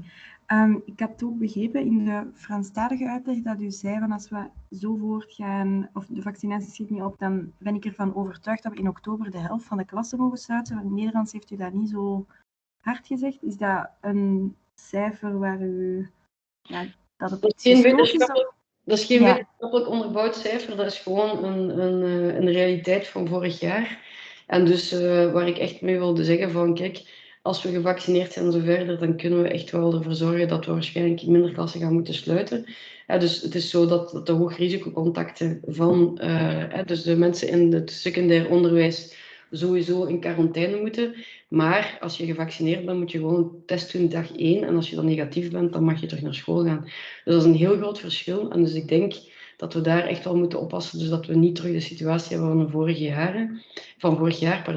Ik had ook begrepen in de Franstalige uitleg dat u zei van als we zo voortgaan, of de vaccinatie schiet niet op, dan ben ik ervan overtuigd dat we in oktober de helft van de klassen mogen sluiten. In het Nederlands heeft u dat niet zo hard gezegd. Is dat een cijfer waar u... Ja, dat het Dat is geen Ja. wetenschappelijk onderbouwd cijfer, dat is gewoon een realiteit van vorig jaar. En dus waar ik echt mee wilde zeggen van, kijk, als we gevaccineerd zijn en zo verder, dan kunnen we echt wel ervoor zorgen dat we waarschijnlijk minder klassen gaan moeten sluiten. Dus het is zo dat de hoogrisicocontacten van dus de mensen in het secundair onderwijs sowieso in quarantaine moeten. Maar als je gevaccineerd bent, moet je gewoon een test doen dag 1. En als je dan negatief bent, dan mag je terug naar school gaan. Dus dat is een heel groot verschil. En dus ik denk dat we daar echt wel moeten oppassen, dus dat we niet terug de situatie hebben van vorig jaar,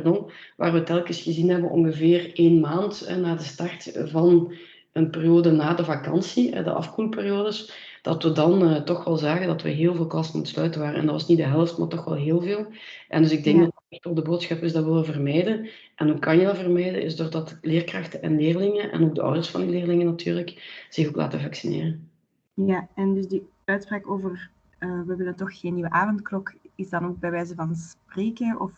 waar we telkens gezien hebben ongeveer 1 maand na de start van een periode na de vakantie, de afkoelperiodes, dat we dan toch wel zagen dat we heel veel klassen moeten sluiten waren. En dat was niet de helft, maar toch wel heel veel. En dus ik denk dat het echt wel de boodschap is dat we willen vermijden. En hoe kan je dat vermijden? Is doordat leerkrachten en leerlingen, en ook de ouders van die leerlingen natuurlijk, zich ook laten vaccineren. Ja, en dus die uitspraak over we willen toch geen nieuwe avondklok, is dan ook bij wijze van spreken of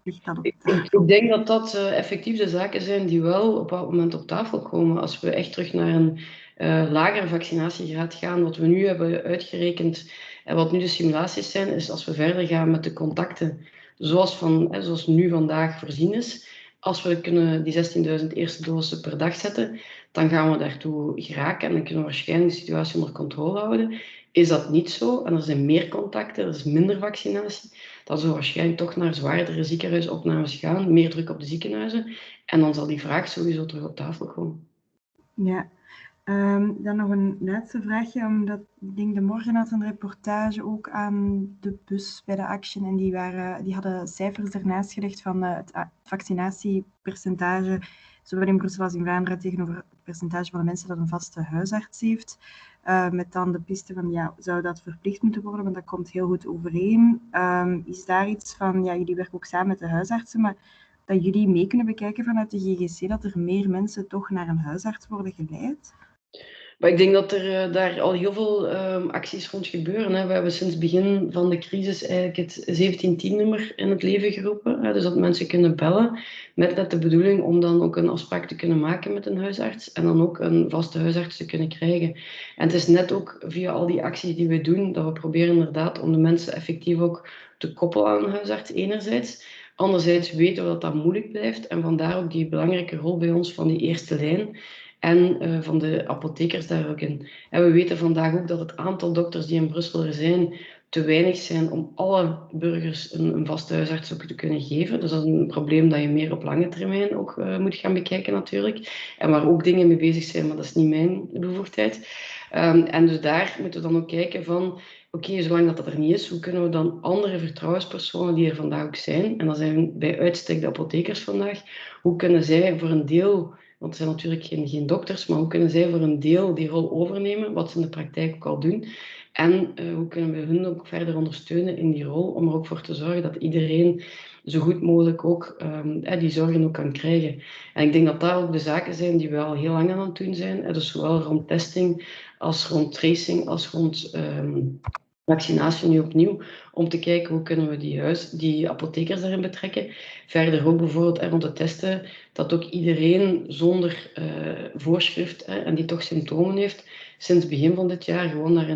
ligt dat op tafel? Ik denk dat dat effectief de zaken zijn die wel op dat moment op tafel komen. Als we echt terug naar een lagere vaccinatiegraad gaan, wat we nu hebben uitgerekend en wat nu de simulaties zijn, is als we verder gaan met de contacten zoals nu vandaag voorzien is. Als we kunnen die 16.000 eerste dozen per dag zetten, dan gaan we daartoe geraken en dan kunnen we waarschijnlijk de situatie onder controle houden. Is dat niet zo en er zijn meer contacten, er is minder vaccinatie, dan zullen we waarschijnlijk toch naar zwaardere ziekenhuisopnames gaan, meer druk op de ziekenhuizen en dan zal die vraag sowieso terug op tafel komen. Ja. Dan nog een laatste vraagje, omdat ik denk de morgen had een reportage ook aan de bus bij de Action en die hadden cijfers ernaast gelegd van het vaccinatiepercentage, zowel in Brussel als in Vlaanderen, tegenover het percentage van de mensen dat een vaste huisarts heeft. Met dan de piste van, ja, zou dat verplicht moeten worden, want dat komt heel goed overeen. Is daar iets van, ja, jullie werken ook samen met de huisartsen, maar dat jullie mee kunnen bekijken vanuit de GGC, dat er meer mensen toch naar een huisarts worden geleid? Maar ik denk dat er daar al heel veel acties rond gebeuren. Hè. We hebben sinds het begin van de crisis eigenlijk het 1710-nummer in het leven geroepen. Dus dat mensen kunnen bellen met net de bedoeling om dan ook een afspraak te kunnen maken met een huisarts en dan ook een vaste huisarts te kunnen krijgen. En het is net ook via al die acties die we doen, dat we proberen inderdaad om de mensen effectief ook te koppelen aan een huisarts enerzijds. Anderzijds weten we dat dat moeilijk blijft en vandaar ook die belangrijke rol bij ons van die eerste lijn. En van de apothekers daar ook in. En we weten vandaag ook dat het aantal dokters die in Brussel er zijn, te weinig zijn om alle burgers een vaste huisarts ook te kunnen geven. Dus dat is een probleem dat je meer op lange termijn ook moet gaan bekijken natuurlijk. En waar ook dingen mee bezig zijn, maar dat is niet mijn bevoegdheid. En dus daar moeten we dan ook kijken van, oké, zolang dat er niet is, hoe kunnen we dan andere vertrouwenspersonen die er vandaag ook zijn, en dat zijn bij uitstek de apothekers vandaag, hoe kunnen zij voor een deel... Want er zijn natuurlijk geen dokters, maar hoe kunnen zij voor een deel die rol overnemen, wat ze in de praktijk ook al doen? En hoe kunnen we hun ook verder ondersteunen in die rol, om er ook voor te zorgen dat iedereen zo goed mogelijk ook die zorgen ook kan krijgen. En ik denk dat daar ook de zaken zijn die we al heel lang aan het doen zijn. Dus zowel rond testing, als rond tracing, als rond vaccinatie nu opnieuw, om te kijken hoe kunnen we die apothekers daarin betrekken. Verder ook bijvoorbeeld rond de testen, dat ook iedereen zonder voorschrift en die toch symptomen heeft, sinds het begin van dit jaar gewoon naar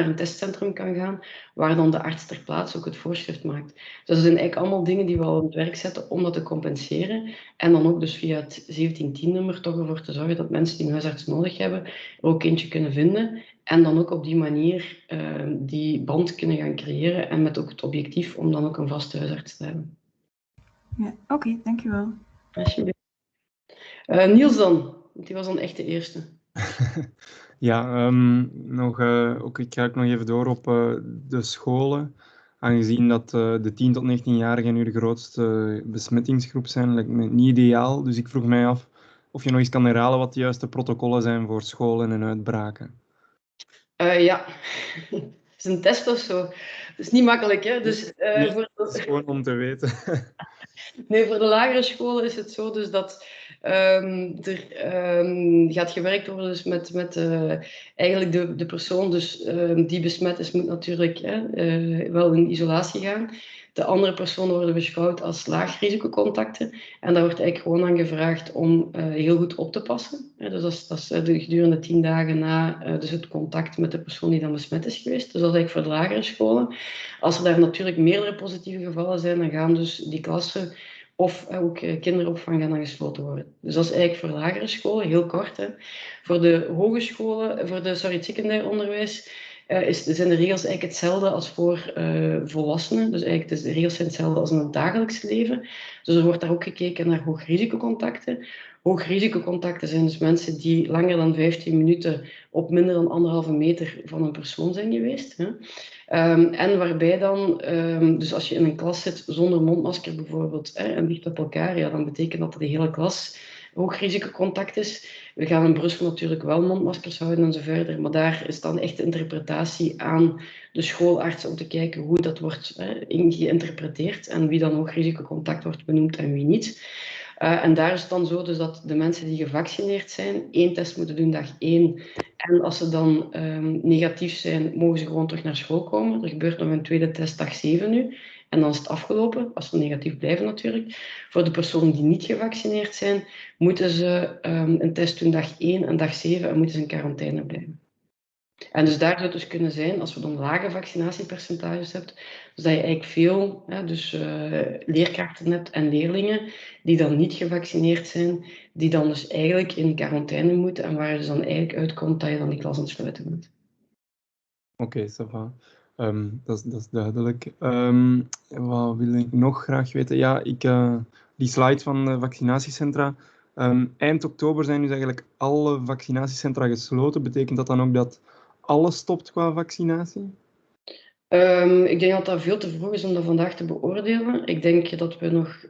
een testcentrum kan gaan, waar dan de arts ter plaatse ook het voorschrift maakt. Dus dat zijn eigenlijk allemaal dingen die we al in het werk zetten om dat te compenseren. En dan ook dus via het 1710-nummer toch ervoor te zorgen dat mensen die een huisarts nodig hebben, er ook eentje kunnen vinden. En dan ook op die manier die band kunnen gaan creëren en met ook het objectief om dan ook een vaste huisarts te hebben. Ja, oké, dankjewel. Alsjeblieft. Niels dan, want die was dan echt de eerste. Ja, ik ga ook nog even door op de scholen. Aangezien dat de 10 tot 19-jarigen nu de grootste besmettingsgroep zijn, lijkt me niet ideaal. Dus ik vroeg mij af of je nog eens kan herhalen wat de juiste protocollen zijn voor scholen en uitbraken. Ja, het is een test of zo. Dat is niet makkelijk, hè? Dus, Nee, dat is gewoon om te weten. Nee, voor de lagere scholen is het zo dus dat er gaat gewerkt worden dus met eigenlijk de persoon dus, die besmet is, moet natuurlijk wel in isolatie gaan. De andere personen worden beschouwd als laagrisicocontacten. En daar wordt eigenlijk gewoon aan gevraagd om heel goed op te passen. Dus dat is gedurende 10 dagen na dus het contact met de persoon die dan besmet is geweest. Dus dat is eigenlijk voor de lagere scholen. Als er daar natuurlijk meerdere positieve gevallen zijn, dan gaan dus die klassen of ook kinderopvang gaan dan gesloten worden. Dus dat is eigenlijk voor lagere scholen, heel kort. Hè. Voor de hogescholen, voor het secundair onderwijs, zijn de regels eigenlijk hetzelfde als voor volwassenen. Dus eigenlijk de regels zijn hetzelfde als in het dagelijks leven. Dus er wordt daar ook gekeken naar hoogrisicocontacten. Hoogrisicocontacten zijn dus mensen die langer dan 15 minuten op minder dan 1,5 meter van een persoon zijn geweest. Hè. En waarbij dan, dus als je in een klas zit zonder mondmasker bijvoorbeeld en dicht op elkaar, ja, dan betekent dat de hele klas hoogrisicocontact is. We gaan in Brussel natuurlijk wel mondmaskers houden en zo verder, maar daar is dan echt de interpretatie aan de schoolarts om te kijken hoe dat wordt geïnterpreteerd en wie dan hoogrisicocontact wordt benoemd en wie niet. En daar is het dan zo dus dat de mensen die gevaccineerd zijn 1 test moeten doen dag 1. En als ze dan negatief zijn, mogen ze gewoon terug naar school komen. Er gebeurt nog een tweede test dag 7 nu. En dan is het afgelopen, als ze negatief blijven natuurlijk. Voor de personen die niet gevaccineerd zijn, moeten ze een test doen dag 1 en dag 7 en moeten ze in quarantaine blijven. En dus daar zou het dus kunnen zijn, als je dan lage vaccinatiepercentages hebt, dus dat je eigenlijk veel leerkrachten hebt en leerlingen die dan niet gevaccineerd zijn, die dan dus eigenlijk in quarantaine moeten en waar je dus dan eigenlijk uitkomt dat je dan die klas aan het sluiten moet. Oké, ça va. Dat is duidelijk. Wat wil ik nog graag weten? Ja, die slide van de vaccinatiecentra. Eind oktober zijn dus eigenlijk alle vaccinatiecentra gesloten. Betekent dat dan ook dat alles stopt qua vaccinatie? Ik denk dat dat veel te vroeg is om dat vandaag te beoordelen. Ik denk dat we nog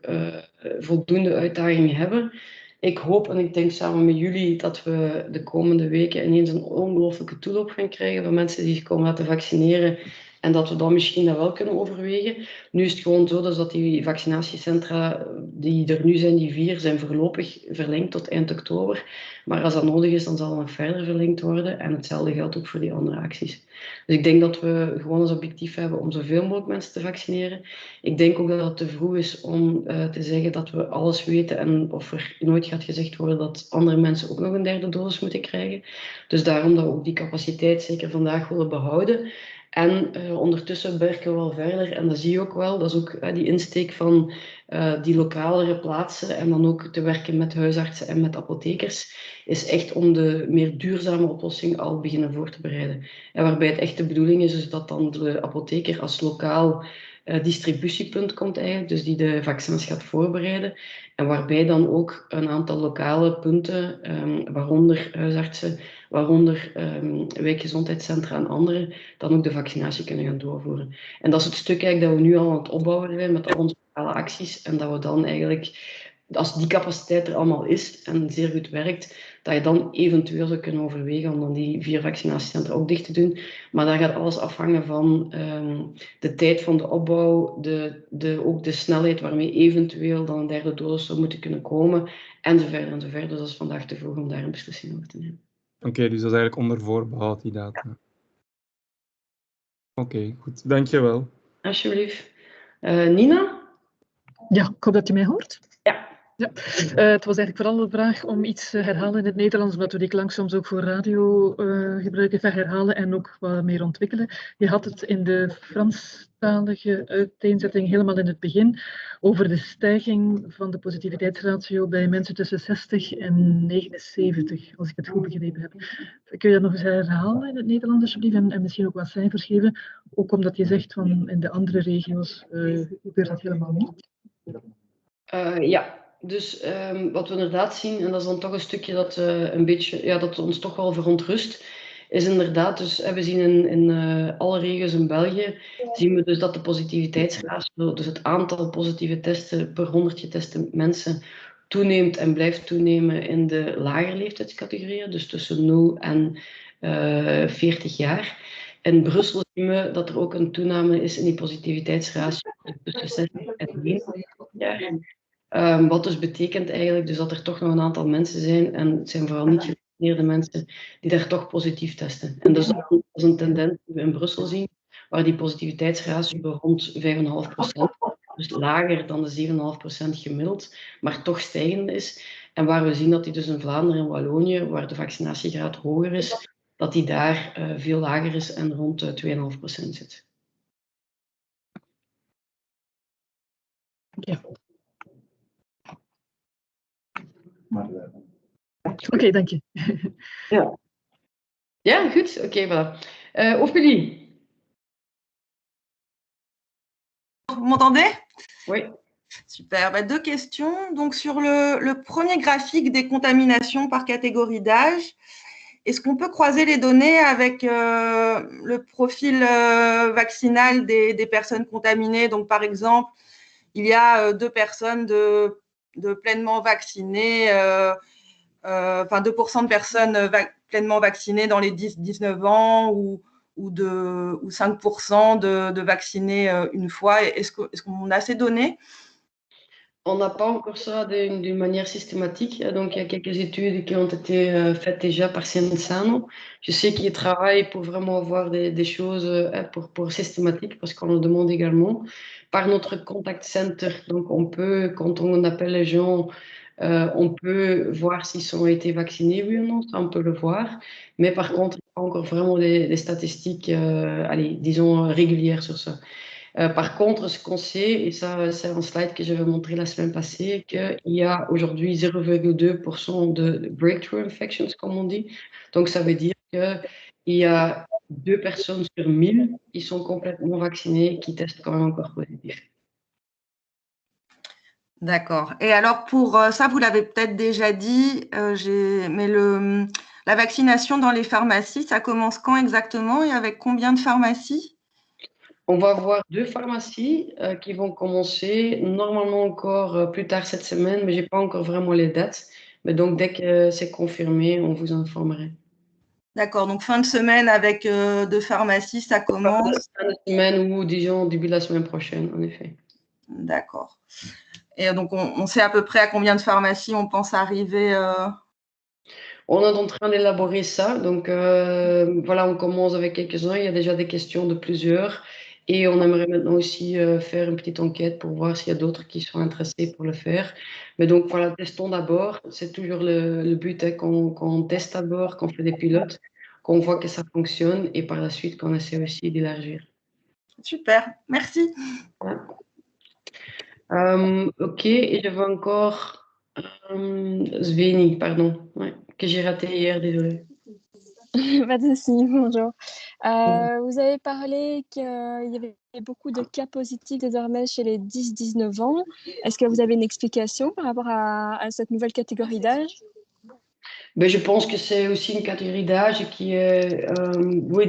voldoende uitdagingen hebben. Ik hoop en ik denk samen met jullie dat we de komende weken ineens een ongelooflijke toeloop gaan krijgen van mensen die zich komen laten vaccineren en dat we dan misschien dat wel kunnen overwegen. Nu is het gewoon zo dus dat die vaccinatiecentra die er nu zijn, die 4, zijn voorlopig verlengd tot eind oktober. Maar als dat nodig is, dan zal het nog verder verlengd worden. En hetzelfde geldt ook voor die andere acties. Dus ik denk dat we gewoon als objectief hebben om zoveel mogelijk mensen te vaccineren. Ik denk ook dat het te vroeg is om te zeggen dat we alles weten en of er nooit gaat gezegd worden dat andere mensen ook nog een 3e dosis moeten krijgen. Dus daarom dat we ook die capaciteit zeker vandaag willen behouden. En ondertussen werken we wel verder en dat zie je ook wel. Dat is ook die insteek van die lokalere plaatsen en dan ook te werken met huisartsen en met apothekers, is echt om de meer duurzame oplossing al beginnen voor te bereiden. En waarbij het echt de bedoeling is dus dat dan de apotheker als lokaal distributiepunt komt eigenlijk, dus die de vaccins gaat voorbereiden. En waarbij dan ook een aantal lokale punten, waaronder huisartsen, waaronder wijkgezondheidscentra en andere, dan ook de vaccinatie kunnen gaan doorvoeren. En dat is het stuk eigenlijk dat we nu al aan het opbouwen zijn met al onze lokale acties. En dat we dan eigenlijk, als die capaciteit er allemaal is en zeer goed werkt, dat je dan eventueel zou kunnen overwegen om dan die 4 vaccinatiecentra ook dicht te doen. Maar daar gaat alles afhangen van de tijd van de opbouw, ook de snelheid waarmee eventueel dan een 3e dosis zou moeten kunnen komen, en zo verder en zo verder. Dus dat is vandaag te vroeg om daar een beslissing over te nemen. Oké, dus dat is eigenlijk onder voorbehoud, die data. Oké, goed. Dankjewel. Alsjeblieft. Nina? Ja, ik hoop dat u mij hoort. Ja. Ja, het was eigenlijk vooral een vraag om iets te herhalen in het Nederlands, omdat we die klank soms ook voor radio gebruiken, van herhalen en ook wat meer ontwikkelen. Je had het in de Franstalige uiteenzetting helemaal in het begin over de stijging van de positiviteitsratio bij mensen tussen 60 en 79, als ik het goed begrepen heb. Kun je dat nog eens herhalen in het Nederlands alsjeblieft en misschien ook wat cijfers geven, ook omdat je zegt van in de andere regio's gebeurt dat helemaal niet. Ja, dus wat we inderdaad zien, en dat is dan toch een stukje dat een beetje, ja, dat ons toch wel verontrust, is inderdaad, dus we zien in alle regio's in België, zien we dus dat de positiviteitsratio, dus het aantal positieve testen per 100 geteste mensen, toeneemt en blijft toenemen in de lagere leeftijdscategorieën, dus tussen 0 en 40 jaar. In Brussel zien we dat er ook een toename is in die positiviteitsratio tussen 60 en 49 jaar. Wat dus betekent eigenlijk dus dat er toch nog een aantal mensen zijn, en het zijn vooral niet gevaccineerde mensen, die daar toch positief testen. En dus dat is een tendens die we in Brussel zien, waar die positiviteitsratio rond 5,5%, dus lager dan de 7,5% gemiddeld, maar toch stijgend is. En waar we zien dat die dus in Vlaanderen en Wallonië, waar de vaccinatiegraad hoger is, dat die daar veel lager is en rond 2,5% zit. Ja. Oké, dank je. Ja, goed. Oké, voilà. Ophélie. Vous m'entendez? Oui. Super. Bah, 2 questions. Donc, sur le premier graphique des contaminations par catégorie d'âge, est-ce qu'on peut croiser les données avec le profil vaccinal des personnes contaminées? Donc, par exemple, il y a 2 personnes de pleinement vaccinées, enfin 2% de personnes pleinement vaccinées dans les 10-19 ans ou 5% de vaccinés une fois. Est-ce qu'on a ces données? On n'a pas encore ça d'une manière systématique. Donc, il y a quelques études qui ont été faites déjà par Cienzano. Je sais qu'ils travaillent pour vraiment avoir des choses pour systématique, parce qu'on le demande également par notre contact center. Donc, on peut, quand on appelle les gens, on peut voir s'ils ont été vaccinés, oui ou non, ça on peut le voir. Mais par contre, il n'y a pas encore vraiment des statistiques, disons, régulières sur ça. Par contre, ce qu'on sait, et ça c'est un slide que j'avais montré la semaine passée, qu'il y a aujourd'hui 0,2% de breakthrough infections, comme on dit. Donc ça veut dire qu'il y a 2 personnes sur 1000 qui sont complètement vaccinées, qui testent quand même encore positif. D'accord. Et alors pour ça, vous l'avez peut-être déjà dit, mais la vaccination dans les pharmacies, ça commence quand exactement et avec combien de pharmacies? On va avoir 2 pharmacies qui vont commencer normalement encore plus tard cette semaine, mais je n'ai pas encore vraiment les dates. Mais donc, dès que c'est confirmé, on vous informerait. D'accord, donc fin de semaine avec 2 pharmacies, ça commence. Fin de semaine ou disons début de la semaine prochaine, en effet. D'accord. Et donc, on sait à peu près à combien de pharmacies on pense arriver On est en train d'élaborer ça. Donc, voilà, on commence avec quelques-uns. Il y a déjà des questions de plusieurs. Et on aimerait maintenant aussi faire une petite enquête pour voir s'il y a d'autres qui sont intéressés pour le faire. Mais donc, voilà, testons d'abord. C'est toujours le but, hein, qu'on teste d'abord, qu'on fait des pilotes, qu'on voit que ça fonctionne et par la suite qu'on essaie aussi d'élargir. Super, merci. Voilà. Ok, et je veux encore Sveni, pardon, ouais, que j'ai raté hier, désolé. Pas de souci, bonjour. Vous avez parlé qu'il y avait beaucoup de cas positifs désormais chez les 10-19 ans. Est-ce que vous avez une explication par rapport à cette nouvelle catégorie d'âge? Ben, je pense que c'est aussi une catégorie d'âge qui est oui,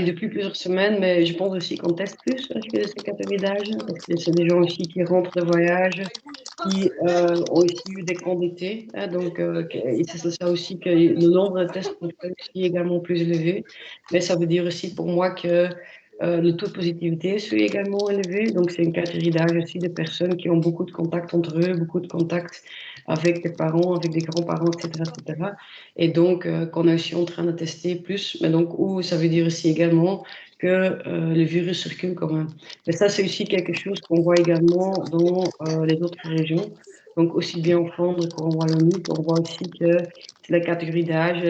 depuis plusieurs semaines, mais je pense aussi qu'on teste plus que ces catégories d'âge, parce que c'est des gens aussi qui rentrent de voyage, qui ont aussi eu des camps d'été, hein, donc et c'est ça aussi que le nombre de tests est aussi également plus élevé, mais ça veut dire aussi pour moi que le taux de positivité est également élevé, donc c'est une catégorie d'âge aussi de personnes qui ont beaucoup de contacts entre eux, beaucoup de contacts avec des parents, avec des grands-parents, etc., etc. Et donc qu'on est aussi en train de tester plus, mais donc où ça veut dire aussi également que le virus circule quand même. Mais ça, c'est aussi quelque chose qu'on voit également dans les autres régions. Donc, aussi bien en Flandre qu'en Wallonie, on voit aussi que c'est la catégorie d'âge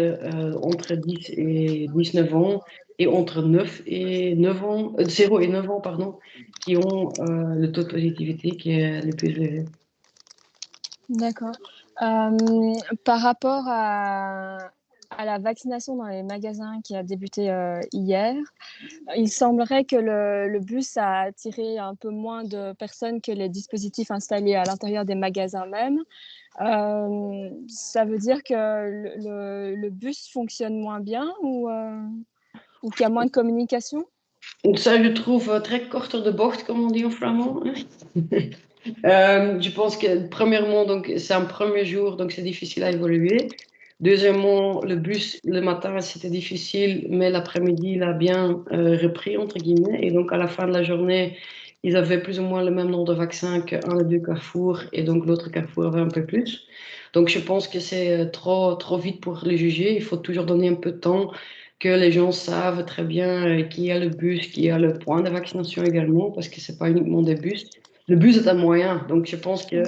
entre 10 et 19 ans et entre 9 et 9 ans, 0 et 9 ans, pardon, qui ont le taux de positivité qui est le plus élevé. D'accord. Par rapport à la vaccination dans les magasins qui a débuté hier, il semblerait que le bus a attiré un peu moins de personnes que les dispositifs installés à l'intérieur des magasins même. Ça veut dire que le bus fonctionne moins bien ou qu'il y a moins de communication? Donc ça, je trouve très korter de bocht, comme on dit en flamand. Je pense que premièrement, donc c'est un premier jour, donc c'est difficile à évoluer. Deuxièmement, le bus le matin c'était difficile, mais l'après-midi il a bien repris entre guillemets. Et donc à la fin de la journée, ils avaient plus ou moins le même nombre de vaccins qu'un des deux carrefours, et donc l'autre carrefour avait un peu plus. Donc je pense que c'est trop vite pour le juger. Il faut toujours donner un peu de temps, que les gens savent très bien qui a le bus, qui a le point de vaccination également, parce que c'est pas uniquement des bus. Le bus est un moyen, donc je pense qu'il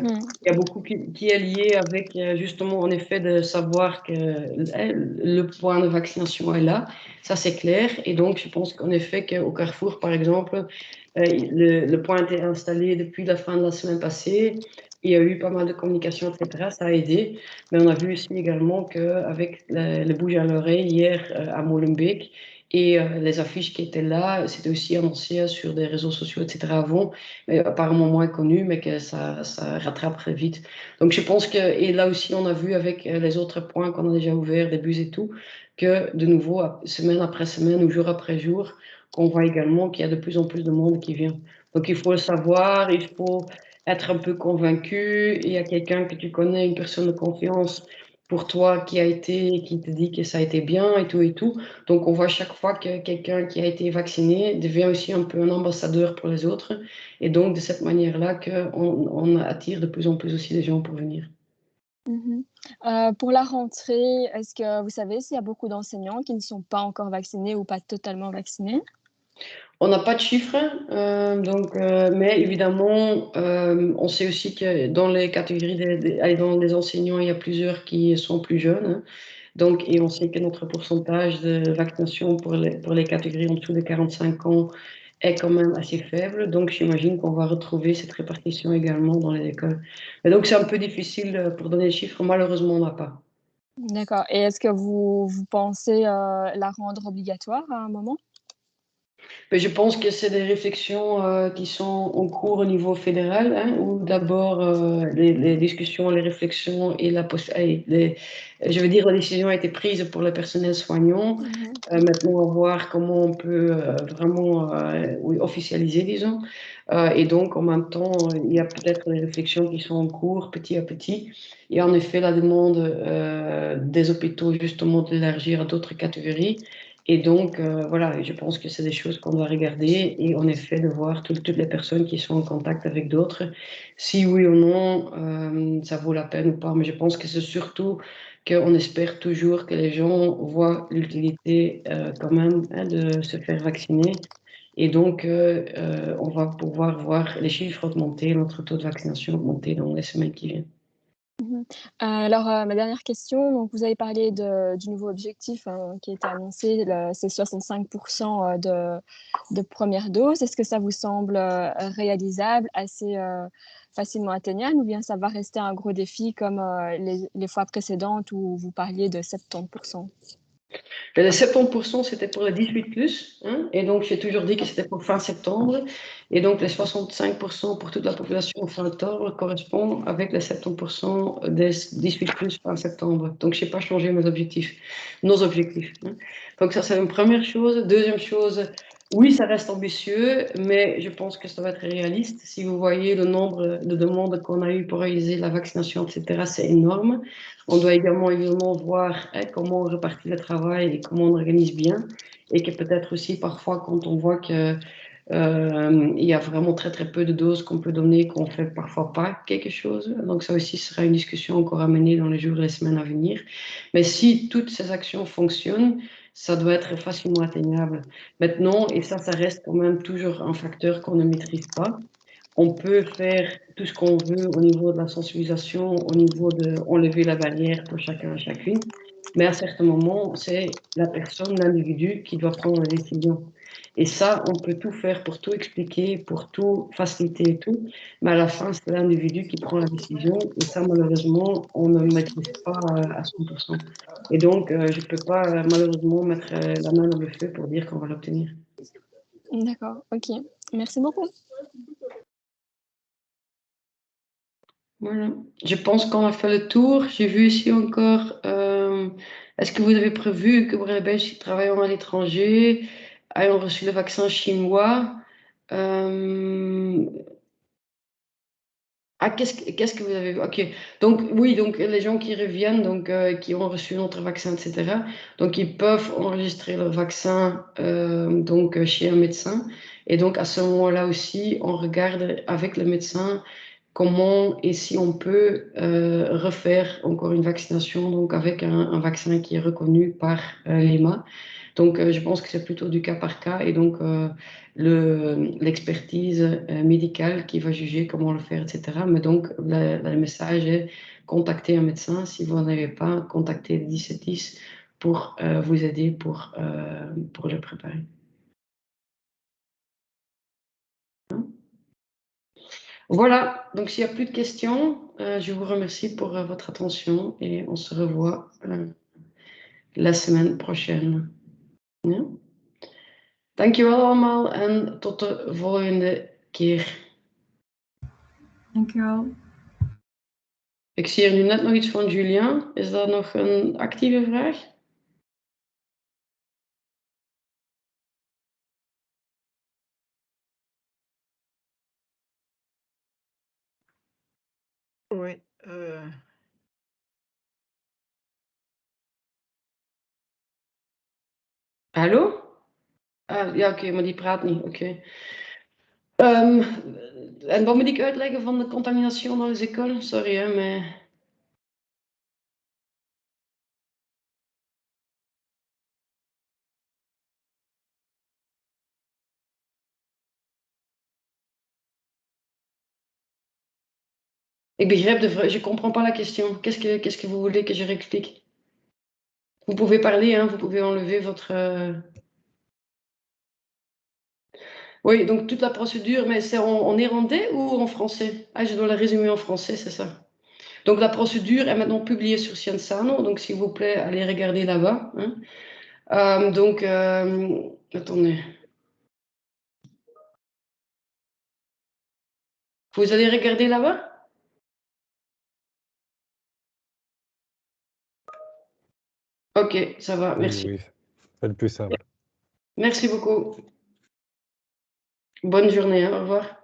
y a beaucoup qui est lié avec justement en effet de savoir que le point de vaccination est là, ça c'est clair, et donc je pense qu'en effet qu'au Carrefour par exemple, le point était installé depuis la fin de la semaine passée, il y a eu pas mal de communication, etc., ça a aidé, mais on a vu aussi également qu'avec le bouche à l'oreille hier à Molenbeek, et les affiches qui étaient là, c'était aussi annoncé sur des réseaux sociaux, etc. avant, mais apparemment moins connu, mais que ça rattrape très vite. Donc je pense que, et là aussi on a vu avec les autres points qu'on a déjà ouverts, des bus et tout, que de nouveau, semaine après semaine ou jour après jour, qu'on voit également qu'il y a de plus en plus de monde qui vient. Donc il faut le savoir, il faut être un peu convaincu, il y a quelqu'un que tu connais, une personne de confiance pour toi qui a été, qui te dit que ça a été bien et tout et tout. Donc on voit chaque fois que quelqu'un qui a été vacciné devient aussi un peu un ambassadeur pour les autres. Et donc de cette manière-là qu'on attire de plus en plus aussi des gens pour venir. Pour la rentrée, est-ce que vous savez s'il y a beaucoup d'enseignants qui ne sont pas encore vaccinés ou pas totalement vaccinés? On n'a pas de chiffres, mais évidemment, on sait aussi que dans les catégories dans les enseignants, il y a plusieurs qui sont plus jeunes, hein. Donc, et on sait que notre pourcentage de vaccination pour les catégories en dessous de 45 ans est quand même assez faible. Donc, j'imagine qu'on va retrouver cette répartition également dans les écoles. Mais donc, c'est un peu difficile pour donner les chiffres. Malheureusement, on n'a pas. D'accord, et est-ce que vous pensez la rendre obligatoire à un moment? Mais je pense que c'est des réflexions qui sont en cours au niveau fédéral, hein, où d'abord les discussions, les réflexions et je veux dire, la décision a été prise pour le personnel soignant. Maintenant, on va voir comment on peut vraiment oui, officialiser, disons. Et donc, en même temps, il y a peut-être des réflexions qui sont en cours petit à petit. Et en effet, la demande des hôpitaux, justement, d'élargir à d'autres catégories. Et donc, voilà, je pense que c'est des choses qu'on doit regarder et en effet de voir toutes les personnes qui sont en contact avec d'autres, si oui ou non ça vaut la peine ou pas. Mais je pense que c'est surtout qu'on espère toujours que les gens voient l'utilité quand même hein, de se faire vacciner. Et donc, on va pouvoir voir les chiffres augmenter, notre taux de vaccination augmenter dans les semaines qui viennent. Alors, ma dernière question, donc vous avez parlé du nouveau objectif, hein, qui a été annoncé, c'est 65 de première dose. Est-ce que ça vous semble réalisable, assez facilement atteignable, ou bien ça va rester un gros défi comme les fois précédentes où vous parliez de 70%? Les 70%, c'était pour les 18+, hein, et donc j'ai toujours dit que c'était pour fin septembre, et donc les 65% pour toute la population fin octobre correspond avec les 70% des 18+ fin septembre. Donc je n'ai pas changé nos objectifs. Hein. Donc ça, c'est une première chose. Deuxième chose, oui, ça reste ambitieux, mais je pense que ça va être réaliste. Si vous voyez le nombre de demandes qu'on a eu pour réaliser la vaccination, etc., c'est énorme. On doit également voir hein, comment on répartit le travail et comment on organise bien. Et que peut-être aussi parfois quand on voit que il y a vraiment très peu de doses qu'on peut donner, qu'on fait parfois pas quelque chose. Donc ça aussi sera une discussion encore à mener dans les jours et les semaines à venir. Mais si toutes ces actions fonctionnent, ça doit être facilement atteignable. Maintenant, et ça reste quand même toujours un facteur qu'on ne maîtrise pas. On peut faire tout ce qu'on veut au niveau de la sensibilisation, au niveau de enlever la barrière pour chacun et chacune. Mais à certains moments, c'est la personne, l'individu qui doit prendre la décision. Et ça, on peut tout faire pour tout expliquer, pour tout faciliter et tout. Mais à la fin, c'est l'individu qui prend la décision. Et ça, malheureusement, on ne maîtrise pas à 100%. Et donc, je ne peux pas malheureusement mettre la main dans le feu pour dire qu'on va l'obtenir. D'accord, ok. Merci beaucoup. Voilà. Je pense qu'on a fait le tour. J'ai vu ici encore, est-ce que vous avez prévu que pour les Belges qui travaillent à l'étranger ayant reçu le vaccin chinois? Qu'est-ce que vous avez vu? Ok. Donc, oui, donc les gens qui reviennent, donc qui ont reçu notre vaccin, etc. Donc, ils peuvent enregistrer leur vaccin donc, chez un médecin. Et donc, à ce moment-là aussi, on regarde avec le médecin comment et si on peut refaire encore une vaccination, donc avec un vaccin qui est reconnu par l'EMA. Donc, je pense que c'est plutôt du cas par cas et donc l'expertise médicale qui va juger comment le faire, etc. Mais donc, le message est contacter un médecin. Si vous n'en avez pas, contactez le 1710 pour vous aider pour le préparer. Voilà, donc s'il n'y a plus de questions, je vous remercie pour votre attention et on se revoit la semaine prochaine. Ja? Dankjewel allemaal en tot de volgende keer. Dank u wel. Ik zie er nu net nog iets van Julien. Is dat nog een actieve vraag? Oui. Hallo? Ah, ja, oké, maar die praat niet. Oké. En wat moet ik uitleggen van de contaminatie dans les écoles? Sorry, hè, maar... Ik begrijp de vraag, je comprends pas la question. Qu'est-ce que vous voulez que je réexplique? Vous pouvez parler, hein, vous pouvez enlever votre... Oui, donc toute la procédure, mais c'est en néerlandais ou en français? Ah, je dois la résumer en français, c'est ça. Donc la procédure est maintenant publiée sur Sciensano, donc s'il vous plaît, allez regarder là-bas. Hein. Donc, attendez. Vous allez regarder là-bas? Ok, ça va, merci. Oui, c'est le plus simple. Merci beaucoup. Bonne journée, hein, au revoir.